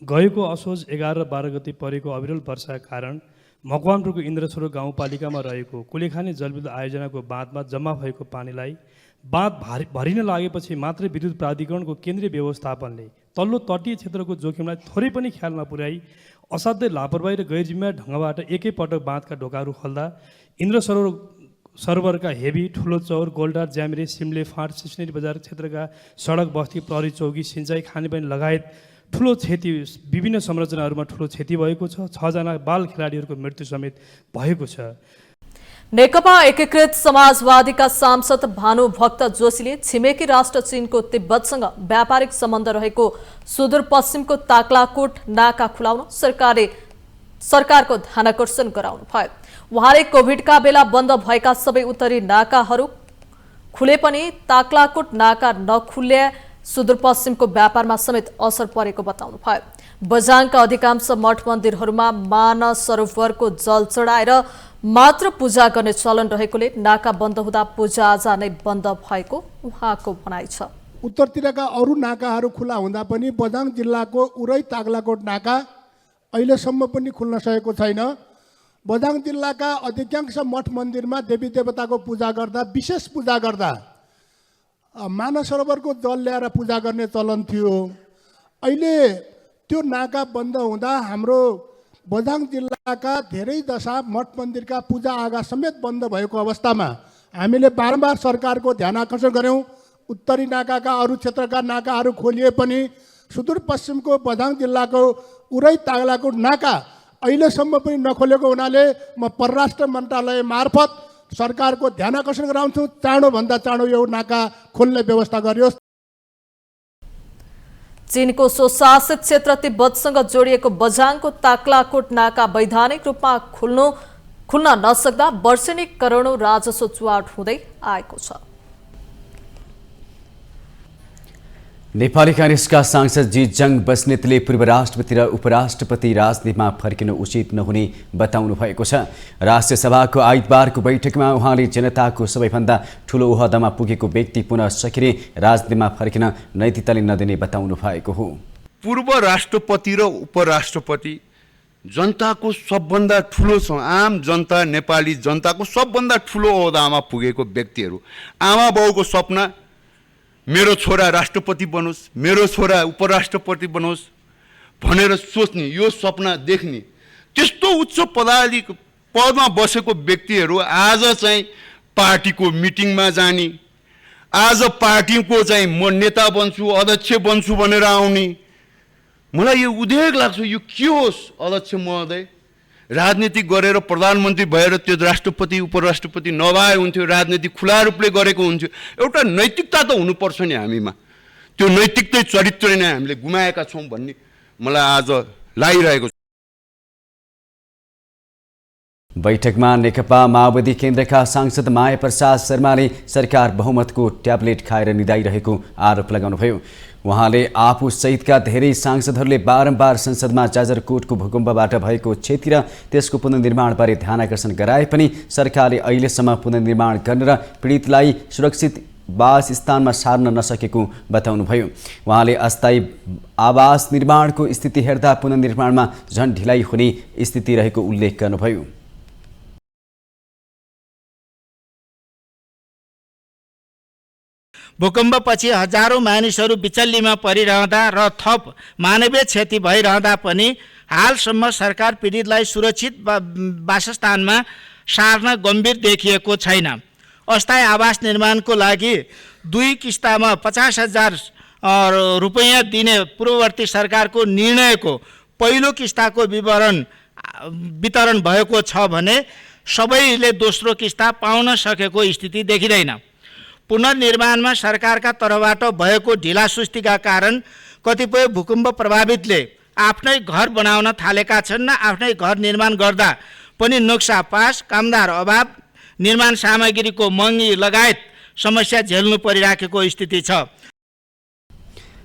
गएको असोज 11 र 12 गते परेको अविरल वर्षाका कारण मकवानपुरको इन्द्रसरोवर गाउँपालिकामा रहेको कुलेखानी जलविद्युत आयोजनाको बाँधमा जम्मा भएको पानीलाई बाँध भरिन लागेपछि मात्रै विद्युत प्राधिकरणको केन्द्रीय व्यवस्थापनले तल्लो तटीय क्षेत्रको जोखिमलाई थोरै पनि ख्याल नपुर्याई असाध्यै लापरवाही र गैर जिम्मेवार ढङ्गबाट एकैपटक बाँधका ढोकाहरू खोल्दा सरोवरका हेबी, ठुलो चौर, गोलडार, ज्यामिरे, सिमले फाँट, सिस्नेरी बजार क्षेत्रका सडक, बस्ती, प्रहरी चौकी, सिँचाइ, खानेपानी लगायत ठुलो क्षति, विभिन्न संरचनाहरूमा ठुलो क्षति भएको छ। 6 जना बाल खेलाडीहरूको मृत्यु समेत भएको छ।
नेकपा एकीकृत समाजवादीका सांसद भानुभक्त जोशीले छिमेकी राष्ट्र चीनको तिब्बतसँग व्यापारिक सम्बन्ध रहेको सुदूरपश्चिमको ताक्लाकोट नाका खुलाउन सरकारको ध्यानाकर्षण गराउनु भयो। उहाँले कोभिडका बेला बन्द भएका सबै उत्तरी नाकाहरू खुले पनि ताक्लाकोट नाका नखुले सुदूरपश्चिमको व्यापारमा समेत असर परेको बताउनु भयो। बझाङका अधिकांश मठ मन्दिरहरूमा मान सरोवरको जल चढाएर मात्र पूजा गर्ने चलन रहेकोले नाका बन्द हुँदा पूजाआजा नै बन्द भएको उहाँको भनाइ छ।
उत्तरतिरका अरू नाकाहरू खुला हुँदा पनि बझाङ जिल्लाको उरै तागलाकोट नाका अहिलेसम्म पनि खुल्न सकेको छैन। बझाङ जिल्लाका अधिकांश मठ मन्दिरमा देवी देवताको पूजा गर्दा, विशेष पूजा गर्दा मानस सरोवरको जल ल्याएर पूजा गर्ने चलन थियो। अहिले त्यो नाका बन्द हुँदा हाम्रो बझाङ जिल्लाका धेरै दशा मठ मन्दिरका पूजा आगा समेत बन्द भएको अवस्थामा हामीले बारम्बार सरकारको ध्यान आकर्षण गऱ्यौँ। उत्तरी नाकाका अरू क्षेत्रका नाकाहरू खोलिए पनि सुदूरपश्चिमको बझाङ जिल्लाको उरै तागलाकोट नाका अहिलेसम्म पनि नखोलेको हुनाले म परराष्ट्र मन्त्रालय मार्फत सरकारको ध्यान आकर्षण गराउँछु, चाँडोभन्दा चाँडो यो नाका खोल्ने व्यवस्था गरियोस्।
चीनको स्वशासित क्षेत्र तिब्बतसँग जोडिएको बझाङको ताक्लाकोट नाका वैधानिक रूपमा खुल्न नसक्दा वर्षेनी करोडौं राजस्व चुवाट हुँदै आएको छ।
नेपाली कांग्रेसका सांसद जीतजङ बस्नेतले पूर्व राष्ट्रपति र उपराष्ट्रपति राजनीतिमा फर्किनु उचित नहुने बताउनु भएको छ। राष्ट्रिय सभाको आइतबारको बैठकमा उहाँले जनताको सबैभन्दा ठूलो ओहदामा पुगेको व्यक्ति पुनः सकिने राजनीतिमा फर्किन नैतिकताले नदिने बताउनु भएको हो।
पूर्व राष्ट्रपति र उपराष्ट्रपति जनताको सबभन्दा ठूलो छ, आम जनता नेपाली जनताको सबभन्दा ठूलो ओहदामा पुगेको व्यक्तिहरू, आमा बाउको सपना मेरो छोरा राष्ट्रपति बनोस्, मेरो छोरा उपराष्ट्रपति बनोस् भनेर सोच्ने, यो सपना देख्ने, त्यस्तो उच्च पदमा बसेको व्यक्तिहरू आज चाहिँ पार्टीको मिटिङमा जाने, आज पार्टीको चाहिँ म नेता बन्छु, अध्यक्ष बन्छु भनेर आउने, मलाई यो उद्वेग लाग्छ। यो के होस्? अध्यक्ष महोदय राजनीति गरेर प्रधानमन्त्री भएर त्यो राष्ट्रपति उपराष्ट्रपति नभए हुन्थ्यो, राजनीति खुला रूपले गरेको हुन्थ्यो। एउटा नैतिकता त हुनुपर्छ नि हामीमा, त्यो नैतिकता चरित्र नै हामीले गुमाएका छौँ भन्ने मलाई आज लागिरहेको छ।
बैठकमा नेकपा माओवादी केन्द्रका सांसद माया प्रसाद शर्माले सरकार बहुमतको ट्याब्लेट खाएर निदाइरहेको आरोप लगाउनुभयो। उहाँले आफू सहितका धेरै सांसदहरूले बारम्बार संसदमा जाजरकोटको भूकम्पबाट भएको क्षति र त्यसको पुनर्निर्माणबारे ध्यान आकर्षण गराए पनि सरकारले अहिलेसम्म पुनर्निर्माण गर्न र पीडितलाई सुरक्षित वासस्थानमा सार्न नसकेको बताउनुभयो। उहाँले अस्थायी आवास निर्माणको स्थिति हेर्दा पुनर्निर्माणमा झन ढिलाइ हुने स्थिति रहेको उल्लेख गर्नुभयो।
भूकम्पपछि हजारौं मानिसहरू बिचल्लीमा परिरहँदा र थप मानवीय क्षति भइरहँदा पनि हालसम्म सरकार पीडितलाई सुरक्षित वासस्थानमा सार्न गम्भीर देखिएको छैन। अस्थायी आवास निर्माणको लागि 2 किस्तामा 50,000 रुपैयाँ दिने पूर्ववर्ती सरकारको निर्णयको पहिलो किस्ताको वितरण भएको छ भने सबैले दोस्रो किस्ता पाउन सकेको स्थिति देखिँदैन। पुनर्निर्माणमा सरकारका तर्फबाट भएको ढिलासुस्तीका कारण कतिपय भूकम्प प्रभावितले आफ्नै घर बनाउन थालेका छन् न आफ्नै घर निर्माण गर्दा पनि नक्सा पास, कामदार अभाव, निर्माण सामग्रीको महँगी लगायत समस्या झेल्नु परिराखेको स्थिति छ।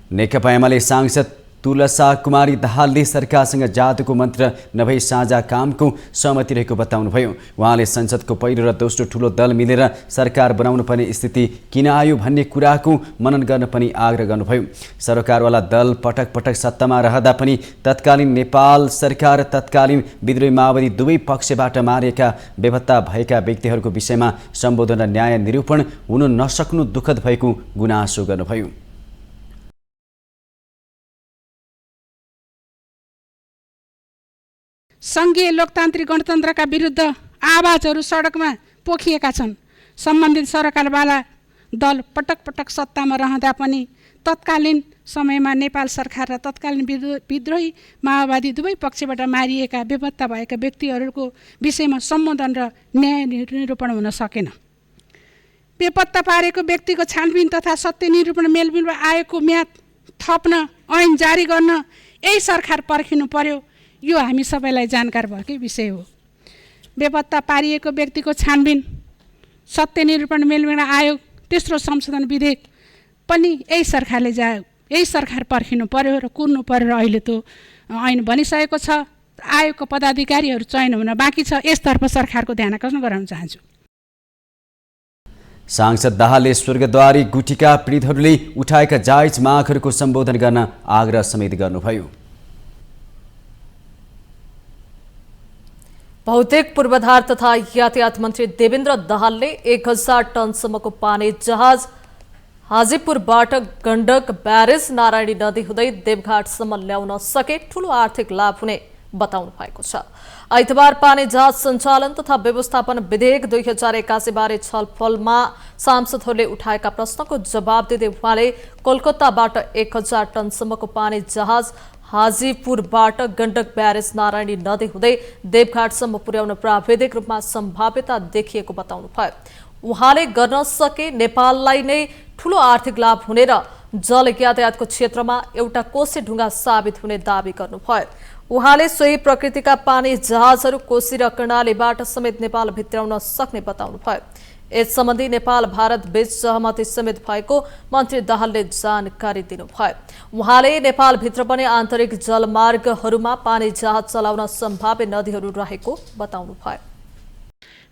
नेकपा एमाले सांसद तुलसा कुमारी दाहालले सरकारसँग जादुको मन्त्र नभई साझा कामको सहमति रहेको बताउनुभयो। उहाँले संसदको पहिलो र दोस्रो ठूलो दल मिलेर सरकार बनाउनु पर्ने स्थिति किन आयो भन्ने कुराको मनन गर्न पनि आग्रह गर्नुभयो। सरकारवाला दल पटक पटक सत्तामा रहँदा पनि तत्कालीन नेपाल सरकार तत्कालीन विद्रोही माओवादी दुवै पक्षबाट मारिएका बेपत्ता भएका व्यक्तिहरूको विषयमा सम्बोधन र न्याय निरूपण हुन नसक्नु दुःखद भएको गुनासो गर्नुभयो।
सङ्घीय लोकतान्त्रिक गणतन्त्रका विरुद्ध आवाजहरू सडकमा पोखिएका छन्। सम्बन्धित सरकारवाला दल पटक पटक सत्तामा रहँदा पनि तत्कालीन समयमा नेपाल सरकार र तत्कालीन विद्रोही माओवादी दुवै पक्षबाट मारिएका बेपत्ता भएका व्यक्तिहरूको विषयमा सम्बोधन र न्याय निरूपण हुन सकेन। बेपत्ता पारेको व्यक्तिको छानबिन तथा सत्य निरूपण मेलमिलमा आएको म्याद थप्न ऐन जारी गर्न यही सरकार पर्खिनु पर्यो। यो हामी सबैलाई जानकार भएकै विषय हो। बेपत्ता पारिएको व्यक्तिको छानबिन, सत्य निरूपण मेलमिलमा आयोग, तेस्रो संशोधन विधेयक पनि यही सरकार पर्खिनु पर्यो र कुर्नु पर्यो। र अहिले त ऐन बनिसकेको छ, आयोगको पदाधिकारीहरू चयन हुन बाँकी छ। यसतर्फ सरकारको ध्यान आकर्षण गराउन चाहन्छु।
सांसद दाहालले स्वर्गद्वारी गुठीका पीडितहरूले उठाएका जायज मागहरूको सम्बोधन गर्न आग्रह समेत गर्नुभयो।
भौतिक पूर्वाधार तथा यातायात मन्त्री देवेन्द्र दाहालले 1000 टनसम्मको पानी जहाज हाजीपुरबाट गण्डक ब्यारेज नारायणी नदी हुँदै देवघाटसम्म ल्याउन सके ठूलो आर्थिक लाभ हुने बताउनु भएको छ। आइतबार पानी जहाज सञ्चालन तथा व्यवस्थापन विधेयक 2081 बारे छलफलमा सांसदहरूले उठाएका प्रश्नको जवाब दिँदै उहाँले कोलकाताबाट 1000 टनसम्मको पानी जहाज हाजीपुरबाट गण्डक ब्यारेज नारायणी नदी हुँदै देवघाटसम्म पुर्याउन प्राविधिक रूपमा सम्भाव्यता देखिएको बताउनुभयो। उहाँले गर्न सके नेपाललाई नै ठूलो आर्थिक लाभ हुने र जल यातायातको क्षेत्रमा एउटा कोसी ढुङ्गा साबित हुने दावी गर्नुभयो। उहाँले सोही प्रकृतिका पानी जहाजहरू कोशी र कर्णालीबाट समेत नेपाल भित्राउन सक्ने बताउनुभयो। यस सम्बन्धी नेपाल भारत बीच सहमति समेत भएको मन्त्री दाहालले जानकारी दिनुभयो। उहाँले नेपालभित्र पनि आन्तरिक जलमार्गहरूमा पानी जहाज चलाउन सम्भाव्य नदीहरू रहेको बताउनुभयो।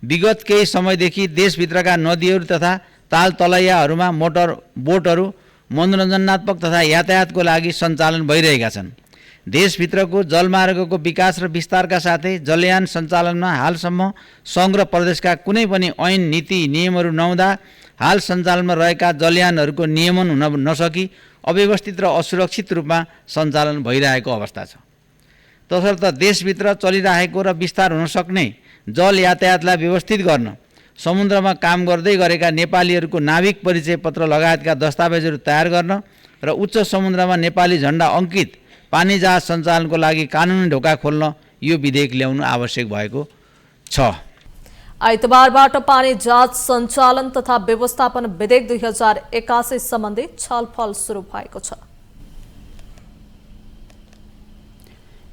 विगत केही समयदेखि देशभित्रका नदीहरू तथा ताल तलैयाहरूमा मोटर बोटहरू मनोरञ्जनात्मक तथा यातायातको लागि सञ्चालन भइरहेका छन्। देशभित्रको जलमार्गको विकास र विस्तारका साथै जलयान सञ्चालनमा हालसम्म सङ्घ र प्रदेशका कुनै पनि ऐन नीति नियमहरू नहुँदा हाल सञ्चालनमा रहेका जलयानहरूको नियमन हुन नसकी अव्यवस्थित र असुरक्षित रूपमा सञ्चालन भइरहेको अवस्था छ। तसर्थ देशभित्र चलिरहेको र विस्तार हुन सक्ने जल यातायातलाई व्यवस्थित गर्न समुद्रमा काम गर्दै गरेका नेपालीहरूको नाविक परिचय पत्र लगायतका दस्तावेजहरू तयार गर्न र उच्च समुद्रमा नेपाली झण्डा अङ्कित पानी जहाज सञ्चालनको लागि कानुनी ढोका खोल्न यो विधेयक ल्याउनु आवश्यक भएको छ।
आइतबारबाट पानी जहाज सञ्चालन तथा व्यवस्थापन विधेयक 2081 सम्बन्धी छलफल सुरु भएको छ।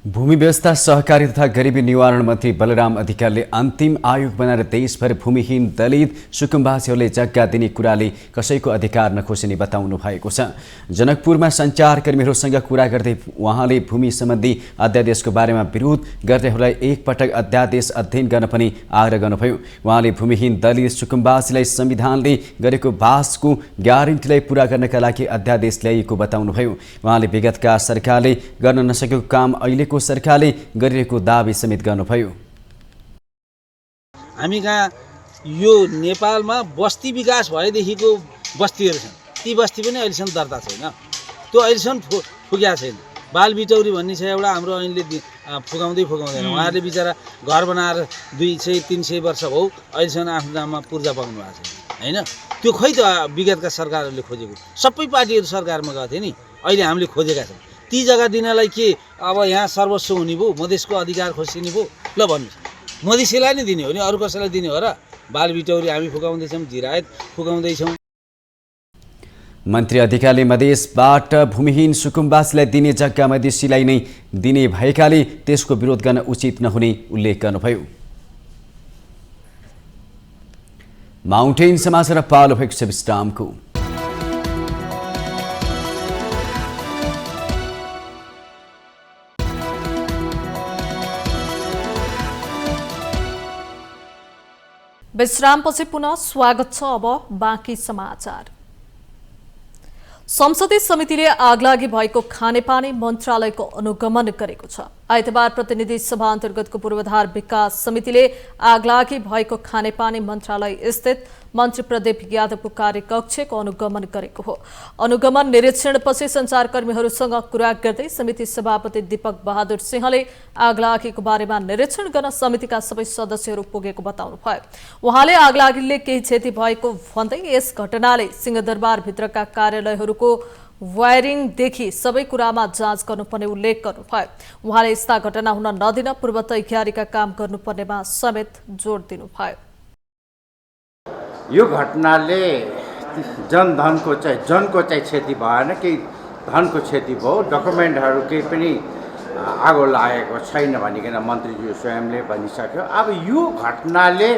भूमि व्यवस्था सहकारी तथा गरिबी निवारण मन्त्री बलराम अधिकारीले अन्तिम आयोग बनाएर देशभर भूमिहीन दलित सुकुम्बासीहरूले जग्गा दिने कुराले कसैको अधिकार नखोसिने बताउनु भएको छ। जनकपुरमा सञ्चारकर्मीहरूसँग कुरा गर्दै उहाँले भूमि सम्बन्धी अध्यादेशको बारेमा विरोध गर्नेहरूलाई एकपटक अध्यादेश अध्ययन गर्न पनि आग्रह गर्नुभयो। उहाँले भूमिहीन दलित सुकुम्बासीलाई संविधानले गरेको बासको ग्यारेन्टीलाई पूरा गर्नका लागि अध्यादेश ल्याइएको बताउनुभयो। उहाँले विगतका सरकारले गर्न नसकेको काम अहिले सरकारले गरिरहेको दावी समेत गर्नुभयो।
हामी कहाँ यो नेपालमा बस्ती विकास भएदेखिको बस्तीहरू छन्, ती बस्ती पनि अहिलेसम्म दर्ता छैन, त्यो अहिलेसम्म फुक्या छैन। बाल बिटौरी भन्ने छ एउटा हाम्रो ऐनले फुकाउँदैन। उहाँहरूले बिचरा घर बनाएर 200-300 वर्ष भयो अहिलेसम्म आफ्नो नाममा पूर्जा पाउनु भएको छैन होइन। त्यो खै त विगतका सरकारहरूले खोजेको, सबै पार्टीहरू सरकारमा गएको थियो नि, अहिले हामीले खोजेका छौँ। ती जग्गा दिनलाई के अब यहाँ सर्वस्व हुने भयो, मधेसको अधिकार खोसिने भयो? ल भन्नुहोस्, मधेसीलाई नै दिने हो नि, अरू कसैलाई दिने हो र? बाल बिटौरी हामी फुकाउँदैछौँ, जिरायत फुकाउँदैछौँ।
मन्त्री अधिकारीले मधेसबाट भूमिहीन सुकुम्बासीलाई दिने जग्गा मधेसीलाई नै दिने भएकाले त्यसको विरोध गर्न उचित नहुने उल्लेख गर्नुभयो। माउन्टेन समाचार पालो भएको छ विश्रामको।
विश्रामपछि पुनः स्वागत छ। अब बाँकी समाचार। संसदीय समितिले आगलागी भएको खानेपानी मन्त्रालयको अनुगमन गरेको छ। आइतबार प्रतिनिधि सभा अन्तर्गतको पूर्वाधार विकास समितिले आगलागी भएको खानेपानी मन्त्रालय स्थित मन्त्री प्रदीप यादवको कार्यकक्षको अनुगमन गरेको हो। अनुगमन निरीक्षणपछि सञ्चारकर्मीहरूसँग कुरा गर्दै समिति सभापति दीपक बहादुर सिंहले आगलागीको बारेमा निरीक्षण गर्न समितिका सबै सदस्यहरू पुगेको बताउनुभयो। उहाँले आगलागीले केही क्षति भएको भन्दै यस घटनाले सिंहदरबारभित्रका कार्यालयहरूको वायरिङदेखि सबै कुरामा जाँच गर्नुपर्ने उल्लेख गर्नुभयो। उहाँले यस्ता घटना हुन नदिन पूर्व तयारीका काम गर्नुपर्नेमा समेत जोड दिनुभयो।
यो घटनाले जनको चाहिँ क्षति भएन, केही धनको क्षति भयो, डकुमेन्टहरू केही पनि आगो लागेको छैन भनिकन मन्त्रीज्यू स्वयंले भनिसक्यो। अब यो घटनाले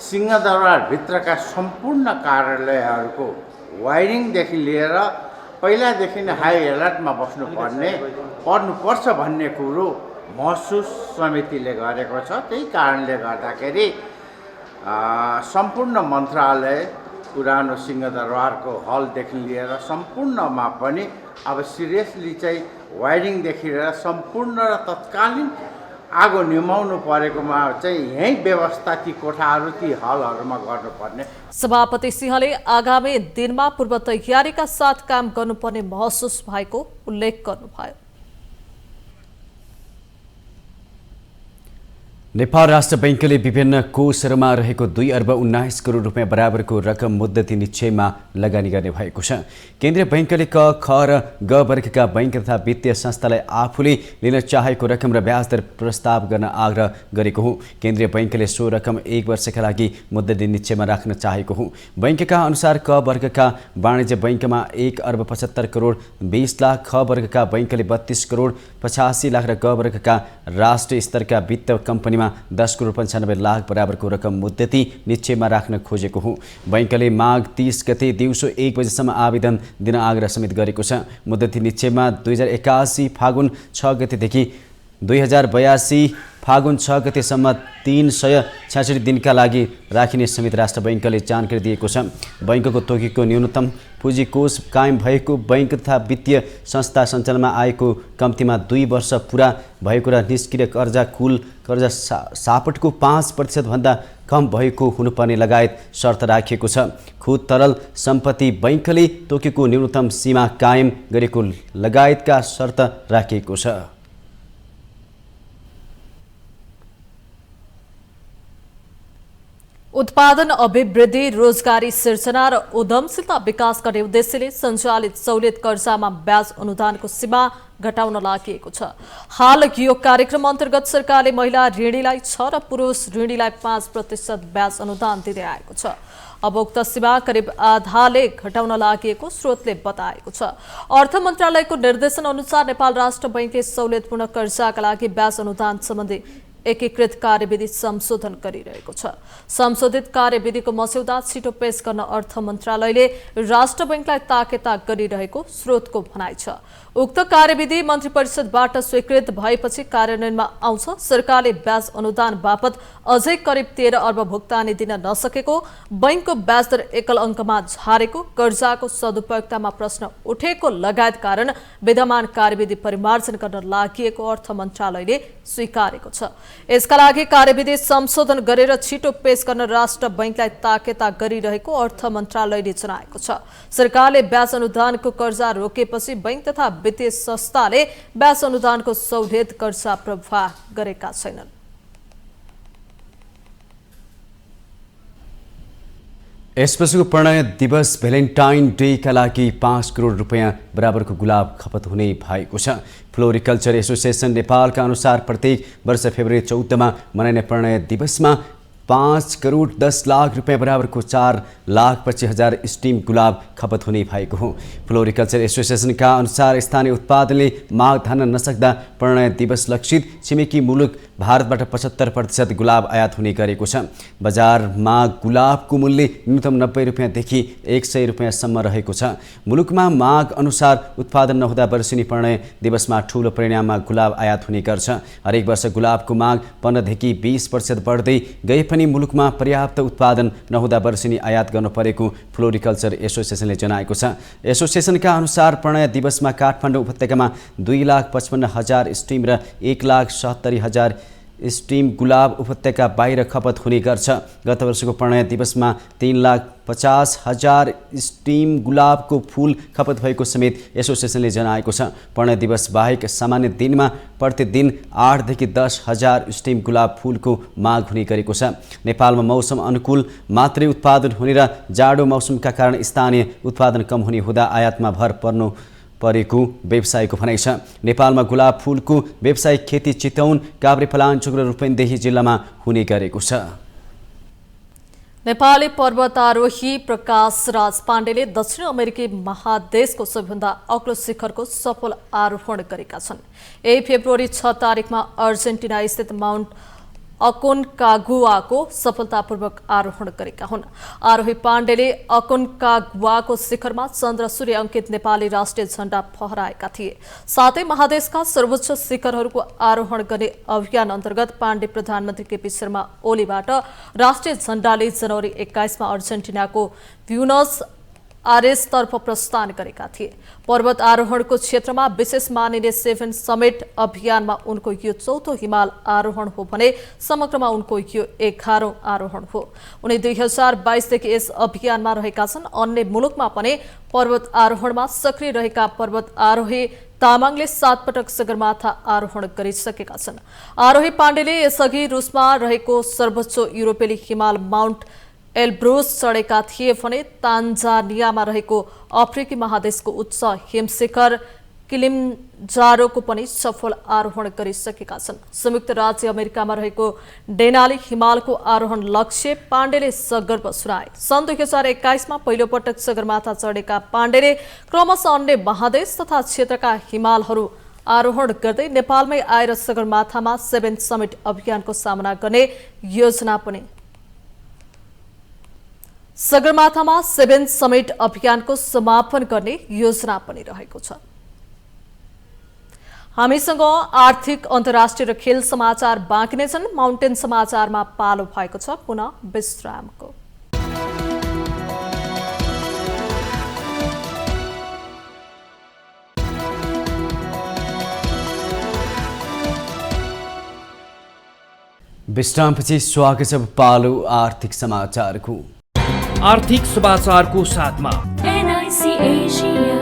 सिंहदरबारभित्रका सम्पूर्ण कार्यालयहरूको वायरिङदेखि लिएर पहिलादेखि नै हाई एलर्टमा पर्नुपर्छ भन्ने कुरो महसुस समितिले गरेको छ। त्यही कारणले गर्दाखेरि सम्पूर्ण मन्त्रालय पुरानो सिंहदरबारको हलदेखि लिएर सम्पूर्णमा पनि अब सिरियसली चाहिँ वायरिङदेखि लिएर सम्पूर्ण र तत्कालीन आगो निभाउनु परेकोमा चाहिँ यही व्यवस्था ती कोठाहरू ती हलहरूमा गर्नुपर्ने।
सभापति सिंहले आगामी दिनमा पूर्व तयारीका साथ काम गर्नुपर्ने महसुस भएको उल्लेख गर्नुभयो।
नेपाल राष्ट्र बैंकले विभिन्न कोषहरूमा रहेको 2 अर्ब 19 करोड रुपियाँ बराबरको रकम मुद्दती निक्षेपमा लगानी गर्ने भएको छ। केन्द्रीय बैंकले क, ख र ग वर्गका बैंक तथा वित्तीय संस्थालाई आफूले लिन चाहेको रकम र ब्याज दर प्रस्ताव गर्न आग्रह गरेको हो। केन्द्रीय बैंकले सो रकम 1 वर्षका लागि मुद्दती निक्षेपमा राख्न चाहेको हो। बैंकका अनुसार क वर्गका वाणिज्य बैंकमा 1 अर्ब 75 करोड 20 लाख, ख वर्गका बैंकले 32 करोड 85 लाख र ग वर्गका राष्ट्रिय स्तरका वित्त कम्पनीमा 10 करोड 95 लाख बराबरको रकम मुद्दती निक्षेपमा राख्न खोजेको हो। बैंकले माघ 30 गते दिउँसो 1 बजेसम्म आवेदन दिन आग्रह समेत गरेको छ। मुद्दती निक्षेपमा 2081 फागुन 6 गतेदेखि 2082 फागुन 6 गतेसम्म 366 दिनका लागि राखिने समेत राष्ट्र बैंकले जानकारी दिएको छ। बैंकको तोकेको न्यूनतम पुँजी कोष कायम भएको बैंक तथा वित्तीय संस्था सञ्चालनमा आएको कम्तीमा 2 वर्ष पुरा भएको र निष्क्रिय कर्जा कुल कर्जा सापटको 5% भन्दा कम भएको हुनुपर्ने लगायत शर्त राखिएको छ। खुद तरल सम्पत्ति बैंकले तोकेको न्यूनतम सीमा कायम गरेको लगायतका शर्त राखिएको छ।
उत्पादन अभिवृद्धि, रोजगारी सिर्जना र उद्यमशीलता विकास गर्ने उद्देश्यले सञ्चालित सहुलियत कर्जामा ब्याज अनुदानको सीमा घटाउन लागि छ। हाल यो कार्यक्रम अन्तर्गत सरकारले महिला ऋणीलाई 6 र पुरुष ऋणीलाई 5% ब्याज अनुदान दिँदै आएको छ। अब उक्त सीमा करिब आधाले घटाउन लागि स्रोतले बताएको छ। अर्थ मन्त्रालयको निर्देशन अनुसार नेपाल राष्ट्र बैंकले सहुलियतपूर्ण कर्जाका लागि ब्याज अनुदान सम्बन्धी एकीकृत कार्यविधि संशोधन गरिरहेको छ। संशोधित कार्यविधिको मस्यौदा छिटो पेश गर्न अर्थ मन्त्रालयले राष्ट्र बैंकलाई ताकेता गरिरहेको स्रोतको भनाइ छ। उक्त कार्यविधि मन्त्री परिषदबाट स्वीकृत भएपछि कार्यान्वयनमा आउँछ। सरकारले ब्याज अनुदान बापत अझै करिब 13 अर्ब भुक्तानी दिन नसकेको, बैंकको ब्याज दर एकल अङ्कमा झारेको, कर्जाको सदुपयोगतामा प्रश्न उठेको लगायत कारण विद्यमान कार्यविधि परिमार्जन गर्न लागि अर्थ मन्त्रालयले स्वीकारेको छ। यसका लागि कार्यविधि संशोधन गरेर छिटो पेश गर्न राष्ट्र बैंकलाई ताकेता गरिरहेको अर्थ मन्त्रालयले जनाएको छ। सरकारले ब्याज अनुदानको कर्जा रोकेपछि बैंक तथा वित्तीय संस्थाले ब्याज अनुदानको सहुलियत कर्जा प्रवाह गरेका छैनन्।
यसपछिको प्रणय दिवस भ्यालेन्टाइन डेका लागि 5 करोड रुपियाँ बराबरको गुलाब खपत हुने भएको छ। फ्लोरिकल्चर एसोसिएसन नेपालका अनुसार प्रत्येक वर्ष फेब्रुअरी 14मा मनाइने प्रणय दिवसमा 5 करोड 10 लाख रुपियाँ बराबरको 4,25,000 स्टिम गुलाब खपत हुने भएको हो। फ्लोरिकल्चर एसोसिएसनका अनुसार स्थानीय उत्पादनले माग धान्न नसक्दा प्रणय दिवस लक्षित छिमेकी मुलुक भारतबाट 75% गुलाब आयात हुने गरेको छ। बजारमा गुलाबको मूल्य न्यूनतम 90 रुपियाँदेखि 100 रुपियाँसम्म रहेको छ। मुलुकमा माग अनुसार उत्पादन नहुँदा वर्षेनी प्रणय दिवसमा ठूलो परिमाणमा गुलाब आयात हुने गर्छ। हरेक वर्ष गुलाबको माग 15देखि 20% बढ्दै गए पनि मुलुकमा पर्याप्त उत्पादन नहुँदा वर्षेनी आयात गर्नु परेको फ्लोरिकल्चर एसोसिएसनले जनाएको छ। एसोसिएसनका अनुसार प्रणय दिवसमा काठमाडौँ उपत्यकामा 2,55,000 स्टिम र 1,70,000 स्टिम गुलाब उपत्यका बाहिर खपत हुने गर्छ। गत वर्षको प्रणय दिवसमा 3,50,000 स्टिम गुलाबको फूल खपत भएको समेत एसोसिएसनले जनाएको छ। प्रणय दिवस बाहेक सामान्य दिनमा प्रतिदिन 8देखि 10,000 स्टिम गुलाब फूलको माग हुने गरेको छ। नेपालमा मौसम अनुकूल मात्रै उत्पादन हुने र जाडो मौसमका कारण स्थानीय उत्पादन कम हुने हुँदा आयातमा भर पर्नु परेको व्यवसायको भनाइ छ। नेपालमा गुलाब फूलको व्यावसायिक खेती चितौन, काभ्रेपलाञ्चोक र रूपन्देही जिल्लामा हुने गरेको छ।
नेपाली पर्वतारोही प्रकाश राज पाण्डेले दक्षिण अमेरिकी महादेशको सबैभन्दा अग्लो शिखरको सफल आरोहण गरेका छन्। 1 फेब्रुअरी 6 तारिकमा अर्जेन्टिना स्थित माउन्ट अकोनकागुवाको सफलतापूर्वक आरोहण गरेका हुन्। आरोही पाण्डेले अकोनकागुवाको शिखरमा चन्द्र सूर्य अंकित नेपाली राष्ट्रिय झण्डा फहराएका थिए। साथै महादेशका सर्वोच्च शिखरहरूको आरोहण गर्ने अभियान अन्तर्गत पाण्डे प्रधानमन्त्री केपी शर्मा ओलीबाट राष्ट्रिय झण्डाले जनवरी 21 मा अर्जेन्टिनाको ब्युनस आयरेसतर्फ प्रस्थान गरेका थिए। पर्वत आरोहणको क्षेत्रमा विशेष मानिने 7 समिट अभियानमा उनको यो चौथो हिमाल आरोहण हो भने समग्रमा उनको यो 11औं आरोहण हो। उनी 2022 देखि यस अभियानमा रहेका छन्। अन्य मुलुकमा पनि पर्वत आरोहणमा सक्रिय रहेका पर्वत आरोही तामाङले 7 पटक सगरमाथा आरोहण गरिसकेका छन्। आरोही पाण्डेले यसअघि रुसमा रहेको सर्वोच्च युरोपेली हिमाल माउन्ट एल्ब्रुस चढेका थिए भने तान्जानियामा रहेको अफ्रिकी महादेशको उच्च हिमशिखर किलिमजारोको पनि सफल आरोहण गरिसकेका छन्। संयुक्त राज्य अमेरिकामा रहेको डेनाली हिमालको आरोहण लक्ष्य पाण्डेले सगर्व सुनाए। सन् 2021 मा पहिलो पटक सगरमाथा चढेका पाण्डेले क्रमशः अन्य महादेश तथा क्षेत्रका हिमालहरू आरोहण गर्दै नेपालमै आएर सगरमाथामा 7 समिट अभियानको सामना गर्ने योजना पनि सगरमाथामा 7 समिट अभियानको समापन गर्ने योजना पनि रहेको छ। हामीसँग आर्थिक अन्तर्राष्ट्रिय र खेल समाचार बाँकी नै छन्। माउन्टेन समाचारमा पालो भएको छ पुनः विश्रामको।
विश्रामपछि स्वागत छ पालो आर्थिक समाचारको।
आर्थिक समाचारको साथमा
NIC एशिया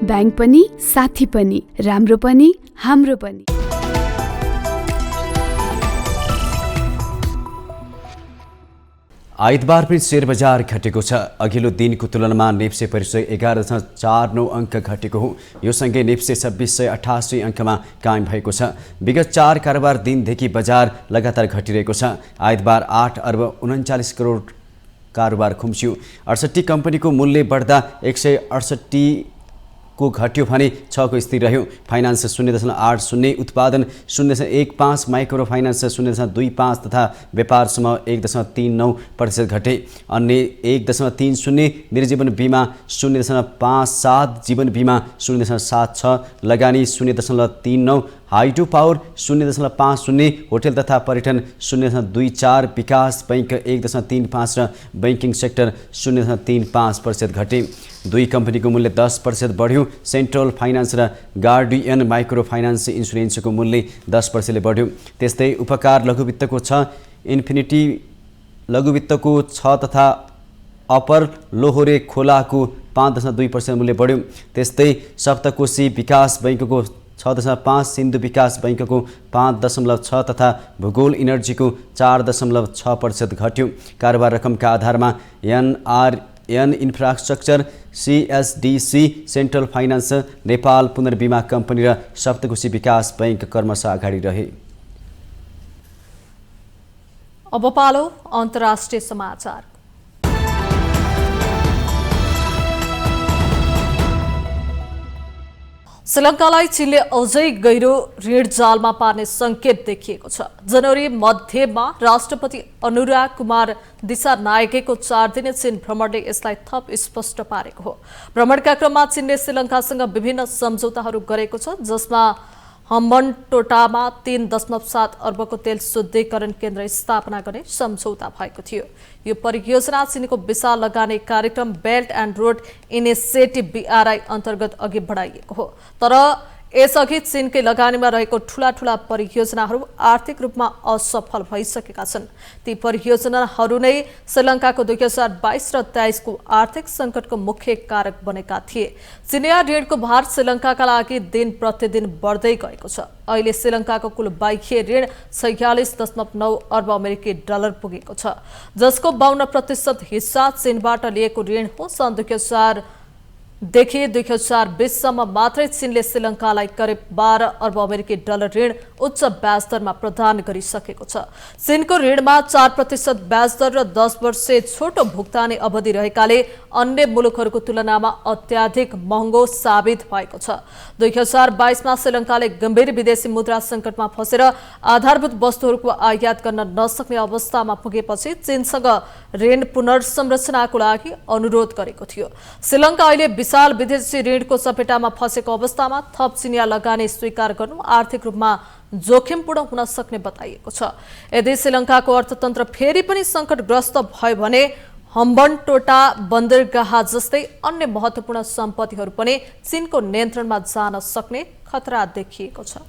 बैंक पनि साथी पनि राम्रो पनि हाम्रो पनि।
आइतबार पनि शेयर बजार घटेको छ। अघिल्लो दिनको तुलनामा नेप्से परिसर 11.49 अङ्क घटेको हो। यो सँगै नेप्से 2688 अङ्कमा कायम भएको छ। विगत 4 कारोबार दिनदेखि बजार लगातार घटिरहेको छ। आइतबार 8 अर्ब 39 करोड कारोबार खुम्च्यो। 68 कम्पनीको मूल्य बढ्दा 168 को घट्यो भने 6 को स्थिर रह्यो। फाइनान्स 0.80, उत्पादन 0.15, माइक्रो फाइनान्स 0.25 तथा व्यापार समूह 1.39% घटे। अन्य 1.30, निर्जीवन बीमा 0.57, जीवन बीमा 0.76, लगानी 0.39, हाइड्रो पावर 0.50, होटल तथा पर्यटन 0.24, विकास बैंक 1.35 र बैंकिङ सेक्टर 0.35% घटे। 2 कम्पनीको मूल्य 10% बढ्यो। सेन्ट्रल फाइनान्स र गार्डियन माइक्रो फाइनान्स इन्सुरेन्सको मूल्य 10% बढ्यो। त्यस्तै उपकार लघुवित्तको 6, इन्फिनिटी लघुवित्तको 6 तथा अपर लोहोरे खोलाको 5.2% मूल्य बढ्यो। त्यस्तै सप्तकोशी विकास बैंकको 6.5, सिन्धु विकास बैंकको 5.6 तथा भूगोल इनर्जीको 4.6% घट्यो। कारोबार रकमका आधारमा N infrastructure, CSDC, central finance, Nepal पुनर्बीमा कम्पनी र सप्तकोशी विकास बैंक क्रमशः अगाडि रहे।
अब पालो अन्तर्राष्ट्रिय समाचार। श्रीलङ्कालाई चीनले अझै गहिरो ऋण जालमा पार्ने संकेत देखिएको छ। जनवरी मध्यमा राष्ट्रपति अनुराग कुमार दिशानायकेको 4 दिने चीन भ्रमणले यसलाई थप स्पष्ट पारेको हो। भ्रमणका क्रममा चीनले श्रीलङ्कासँग विभिन्न सम्झौताहरू गरेको छ, जसमा हम्बनटोटामा 3.7 अर्बको तेल शुद्धिकरण केन्द्र स्थापना गर्ने सम्झौता भएको थियो। यो परियोजना चीनको विशाल लगानी कार्यक्रम belt and road initiative BRI अन्तर्गत अघि बढाइएको हो। तर यसअघि चीनकै लगानीमा रहेको ठूला परियोजनाहरू आर्थिक रूपमा असफल भइसकेका छन्। ती परियोजनाहरू नै श्रीलङ्काको 2022 र 23 को आर्थिक सङ्कटको मुख्य कारक बनेका थिए। चीनिया ऋणको भार श्रीलङ्काका लागि दिन प्रतिदिन बढ्दै गएको छ। अहिले श्रीलङ्काको कुल बाह्य ऋण 46.9 अर्ब अमेरिकी डलर पुगेको छ, जसको 52% हिस्सा चीनबाट लिएको ऋण हो। सन् देखि 2020 सम्म मात्रै चीनले श्रीलङ्कालाई करिब 12 अर्ब अमेरिकी डलर ऋण उच्च ब्याज दरमा प्रदान गरिसकेको छ। चीनको ऋणमा 4% ब्याज दर र 10 वर्ष छोटो भुक्तानी अवधि रहेकाले अन्य मुलुकहरूको तुलनामा अत्याधिक महँगो साबित भएको छ। 2022 मा श्रीलङ्काले गम्भीर विदेशी मुद्रा सङ्कटमा फसेर आधारभूत वस्तुहरूको आयात गर्न नसक्ने अवस्थामा पुगेपछि चीनसँग ऋण पुनर्संरचनाको लागि अनुरोध गरेको थियो। श्रीलङ्का अहिले विशाल विदेशी ऋणको चपेटामा फसेको अवस्थामा थप चिनिया लगानी स्वीकार गर्नु आर्थिक रूपमा जोखिमपूर्ण हुन सक्ने बताइएको छ। यदि श्रीलङ्काको अर्थतन्त्र फेरि पनि सङ्कटग्रस्त भयो भने हम्बनटोटा बन्दरगाह जस्तै अन्य महत्त्वपूर्ण सम्पत्तिहरू पनि चीनको नियन्त्रणमा जान सक्ने खतरा देखिएको छ।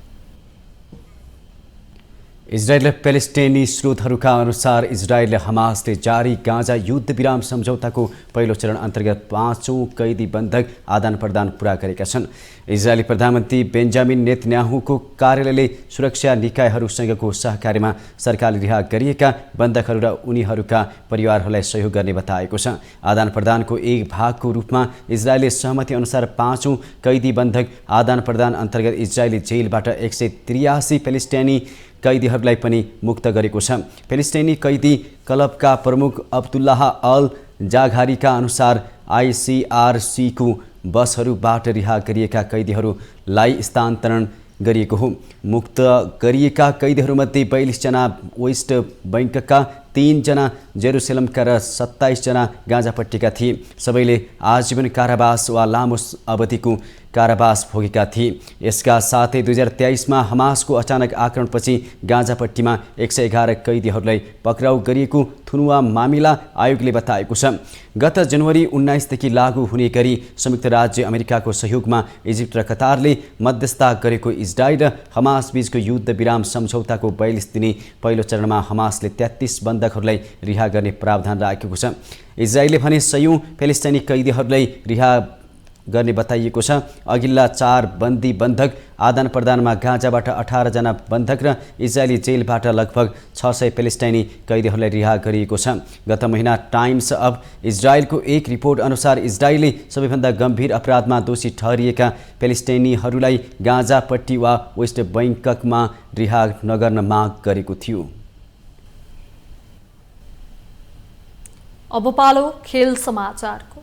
इजरायल र प्यालेस्टाइनी स्रोतहरूका अनुसार इजरायल र हमासले जारी गाजा युद्ध विराम सम्झौताको पहिलो चरण अन्तर्गत 5औं कैदी बन्धक आदान प्रदान पूरा गरेका छन्। इजरायली प्रधानमन्त्री बेन्जामिन नेतन्याहुको कार्यालयले सुरक्षा निकायहरूसँगको सहकार्यमा सरकारले रिहा गरिएका बन्धकहरू र उनीहरूका परिवारहरूलाई सहयोग गर्ने बताएको छ। आदान प्रदानको एक भागको रूपमा इजरायलले सहमति अनुसार 5औं कैदी बन्धक आदान प्रदान अन्तर्गत इजरायली जेलबाट 183 प्यालेस्टाइनी कैदीहरूलाई पनि मुक्त गरेको छ। प्यालेस्टाइनी कैदी क्लबका प्रमुख अब्दुल्लाह अल जाघारीका अनुसार आइसिआरसीको बसहरूबाट रिहा गरिएका कैदीहरूलाई स्थानान्तरण गरिएको हो। मुक्त गरिएका कैदीहरूमध्ये 42 जना वेस्ट बैंकका, 3 जना जेरुसलेमका र 27 जना गाजापट्टीका थिए। सबैले आजीवन कारावास वा लामो अवधिको कारावास भोगेका थिए। यसका साथै 2023 मा हमासको अचानक आक्रमणपछि गाजापट्टीमा 111 कैदीहरूलाई पक्राउ गरिएको थुनुवा मामिला आयोगले बताएको छ। गत जनवरी 19 देखि लागू हुने गरी संयुक्त राज्य अमेरिकाको सहयोगमा इजिप्ट र कतारले मध्यस्थता गरेको इजरायल र हमास बीचको युद्ध विराम सम्झौताको 42 दिने पहिलो चरणमा हमासले 33 बन्धकहरूलाई रिहा गर्ने प्रावधान राखेको छ। इजरायलले भने 100औं प्यालेस्टाइनी कैदीहरूलाई रिहा गर्ने बताइएको छ। अघिल्ला 4 बन्दी बन्धक आदान प्रदानमा गाजाबाट 18 जना बन्धक र इजरायली जेलबाट लगभग 600 प्यालेस्टाइनी कैदीहरूलाई रिहा गरिएको छ। गत महिना टाइम्स अफ इजरायलको एक रिपोर्ट अनुसार इजरायलले सबैभन्दा गम्भीर अपराधमा दोषी ठहरिएका प्यालेस्टाइनीहरूलाई गाजापट्टी वा वेस्ट बैंककमा रिहा नगर्न माग गरेको थियो।
अब पालो खेल समाचारको।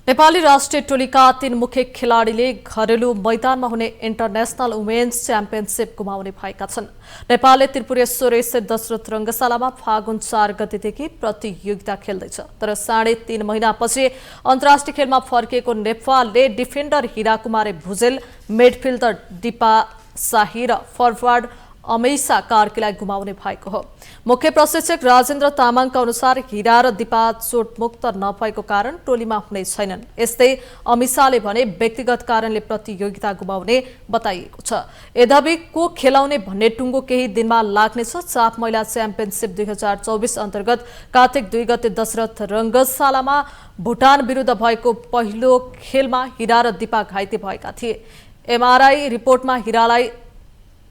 नेपाली राष्ट्रिय टोलीका 3 मुख्य खेलाडीले घरेलु मैदानमा हुने इन्टरनेसनल वुमेन्स च्याम्पियनसिप गुमाउने भएका छन्। नेपालले त्रिपुरेश्वर स्थित दशरथ रङ्गशालामा फागुन 4 गतेदेखि प्रतियोगिता खेल्दैछ। तर 3.5 महिनापछि अन्तर्राष्ट्रिय खेलमा फर्किएको नेपालले डिफेन्डर हिराकुमारी भुजेल, मिडफिल्डर दिपा शाही र फरवार्ड अमेशा कार्कीलाई गुमाउने भएको हो। मुख्य प्रशिक्षक राजेन्द्र तामाङका अनुसार हिरा र दिपा चोटमुक्त नभएको कारण टोलीमा हुने छैनन्। यस्तै अमिशाले भने व्यक्तिगत कारणले प्रतियोगिता गुमाउने बताइएको छ। यद्यपि को खेलाउने भन्ने टुङ्गो केही दिनमा लाग्नेछ। चाप महिला च्याम्पियनसिप 2024 अन्तर्गत कार्तिक 2 गते दशरथ रङ्गशालामा भुटान विरुद्ध भएको पहिलो खेलमा हिरा र दिपा घाइते भएका थिए। एमआरआई रिपोर्टमा हिरालाई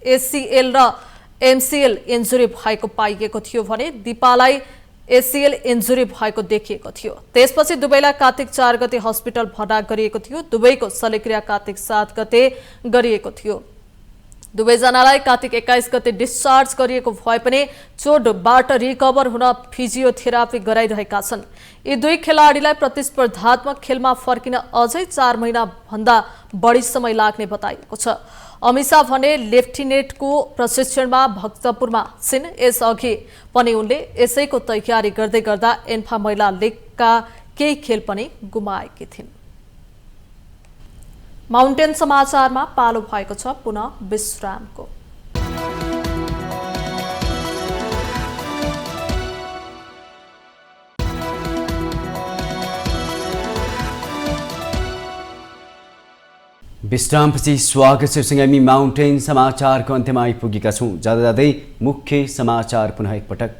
एसीएल र एमसीएल इन्जुरी भएको पाइएको थियो भने दिपालाई एसीएल इन्जुरी भएको देखिएको थियो। त्यसपछि दुवैलाई कार्तिक 4 गते हस्पिटल भर्ना गरिएको थियो। दुवैको शल्यक्रिया कार्तिक 7 गते गरिएको थियो। दुवैजनालाई कार्तिक 21 गते डिस्चार्ज गरिएको भए पनि चोटबाट रिकभर हुन फिजियोथेरापी गराइरहेका छन्। यी दुई खेलाडीलाई प्रतिस्पर्धात्मक खेलमा फर्किन अझै 4 महिना भन्दा बढी समय लाग्ने बताइएको छ। अमिशा भने लेफ्टिनेन्टको प्रशिक्षणमा भक्तपुरमा छिन्। यसअघि पनि उनले यसैको तयारी गर्दै गर्दा एन्फा महिला लिगका केही खेल पनि गुमाएकी थिइन्। माउन्टेन समाचारमा पालो भएको छ पुनः विश्रामको।
विश्रामपछि स्वागत छ। हामी माउन्टेन समाचारको अन्त्यमा आइपुगेका छौँ। जाँदा जाँदै मुख्य समाचार पुनः एकपटक।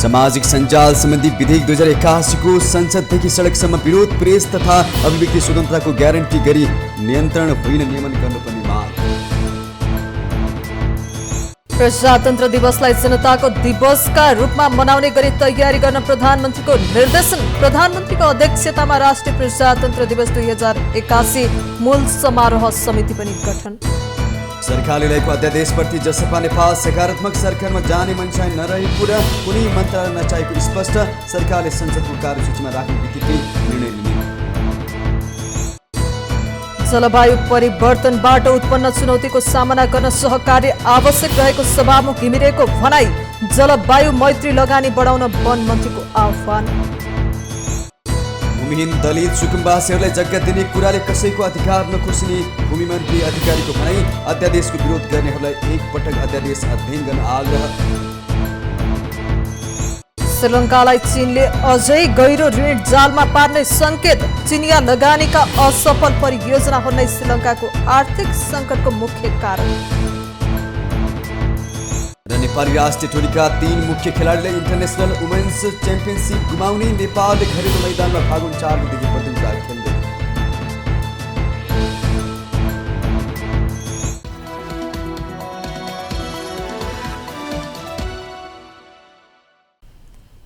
सामाजिक सञ्जाल सम्बन्धी विधेयक 2081 को संसददेखि सडकसम्म विरोध, प्रेस तथा अभिव्यक्ति स्वतन्त्रताको ग्यारेन्टी गरी नियन्त्रण होइन नियमन गर्नुपर्ने माग।
प्रजातन्त्र दिवसलाई जनताको दिवसका रूपमा मनाउने गरी तयारी गर्न प्रधानमन्त्रीको निर्देशन। प्रधानमन्त्रीको अध्यक्षतामा राष्ट्रिय प्रजातन्त्र दिवस 2081 मूल समारोह समिति पनि गठन।
सरकारले ल्याएको अध्यादेशप्रति जसपा नेपाल सकारात्मक सरकारमा जाने मनसाय नरहे कुरा कुनै मन्त्रालय नचाहेको स्पष्ट। सरकारले संसदको कार्यसूचीमा राख्ने बित्तिकै निर्णय लिने।
जलवायु परिवर्तनबाट उत्पन्न चुनौतीको सामना गर्न सहकार्य आवश्यक रहेको सभामुख घिमिरेको भनाई। जलवायु मैत्री लगानी बढाउन वन मन्त्रीको आह्वान।
भूमिहीन दलित सुकुम्बासीहरूलाई जग्गा दिने कुराले कसैको अधिकार नखोसिने भूमिमन्त्री अधिकारीको भनाई। अध्यादेशको विरोध गर्नेहरूलाई एकपटक अध्यादेश अध्ययन गर्न आग्रह।
श्रीलङ्कालाई चीनले अझै गहिरो ऋण जालमा पार्ने संकेत। चिनिया लगानीका असफल परियोजनाहरू नै श्रीलङ्काको आर्थिक सङ्कटको मुख्य कारण।
र नेपाली राष्ट्रिय टोलीका 3 मुख्य खेलाडीलाई इन्टरनेसनल वुमेन्स च्याम्पियनसिप गुमाउने। नेपालले घरेलु मैदानमा फागुन 4 गतेदेखि प्रतियोगिता खेल्दै।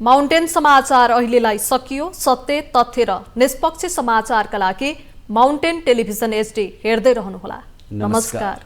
माउन्टेन समाचार अहिलेलाई सकियो। सत्य, तथ्य र निष्पक्ष समाचारका लागि माउन्टेन टेलिभिजन HD हेर्दै रहनुहोला। नमस्कार।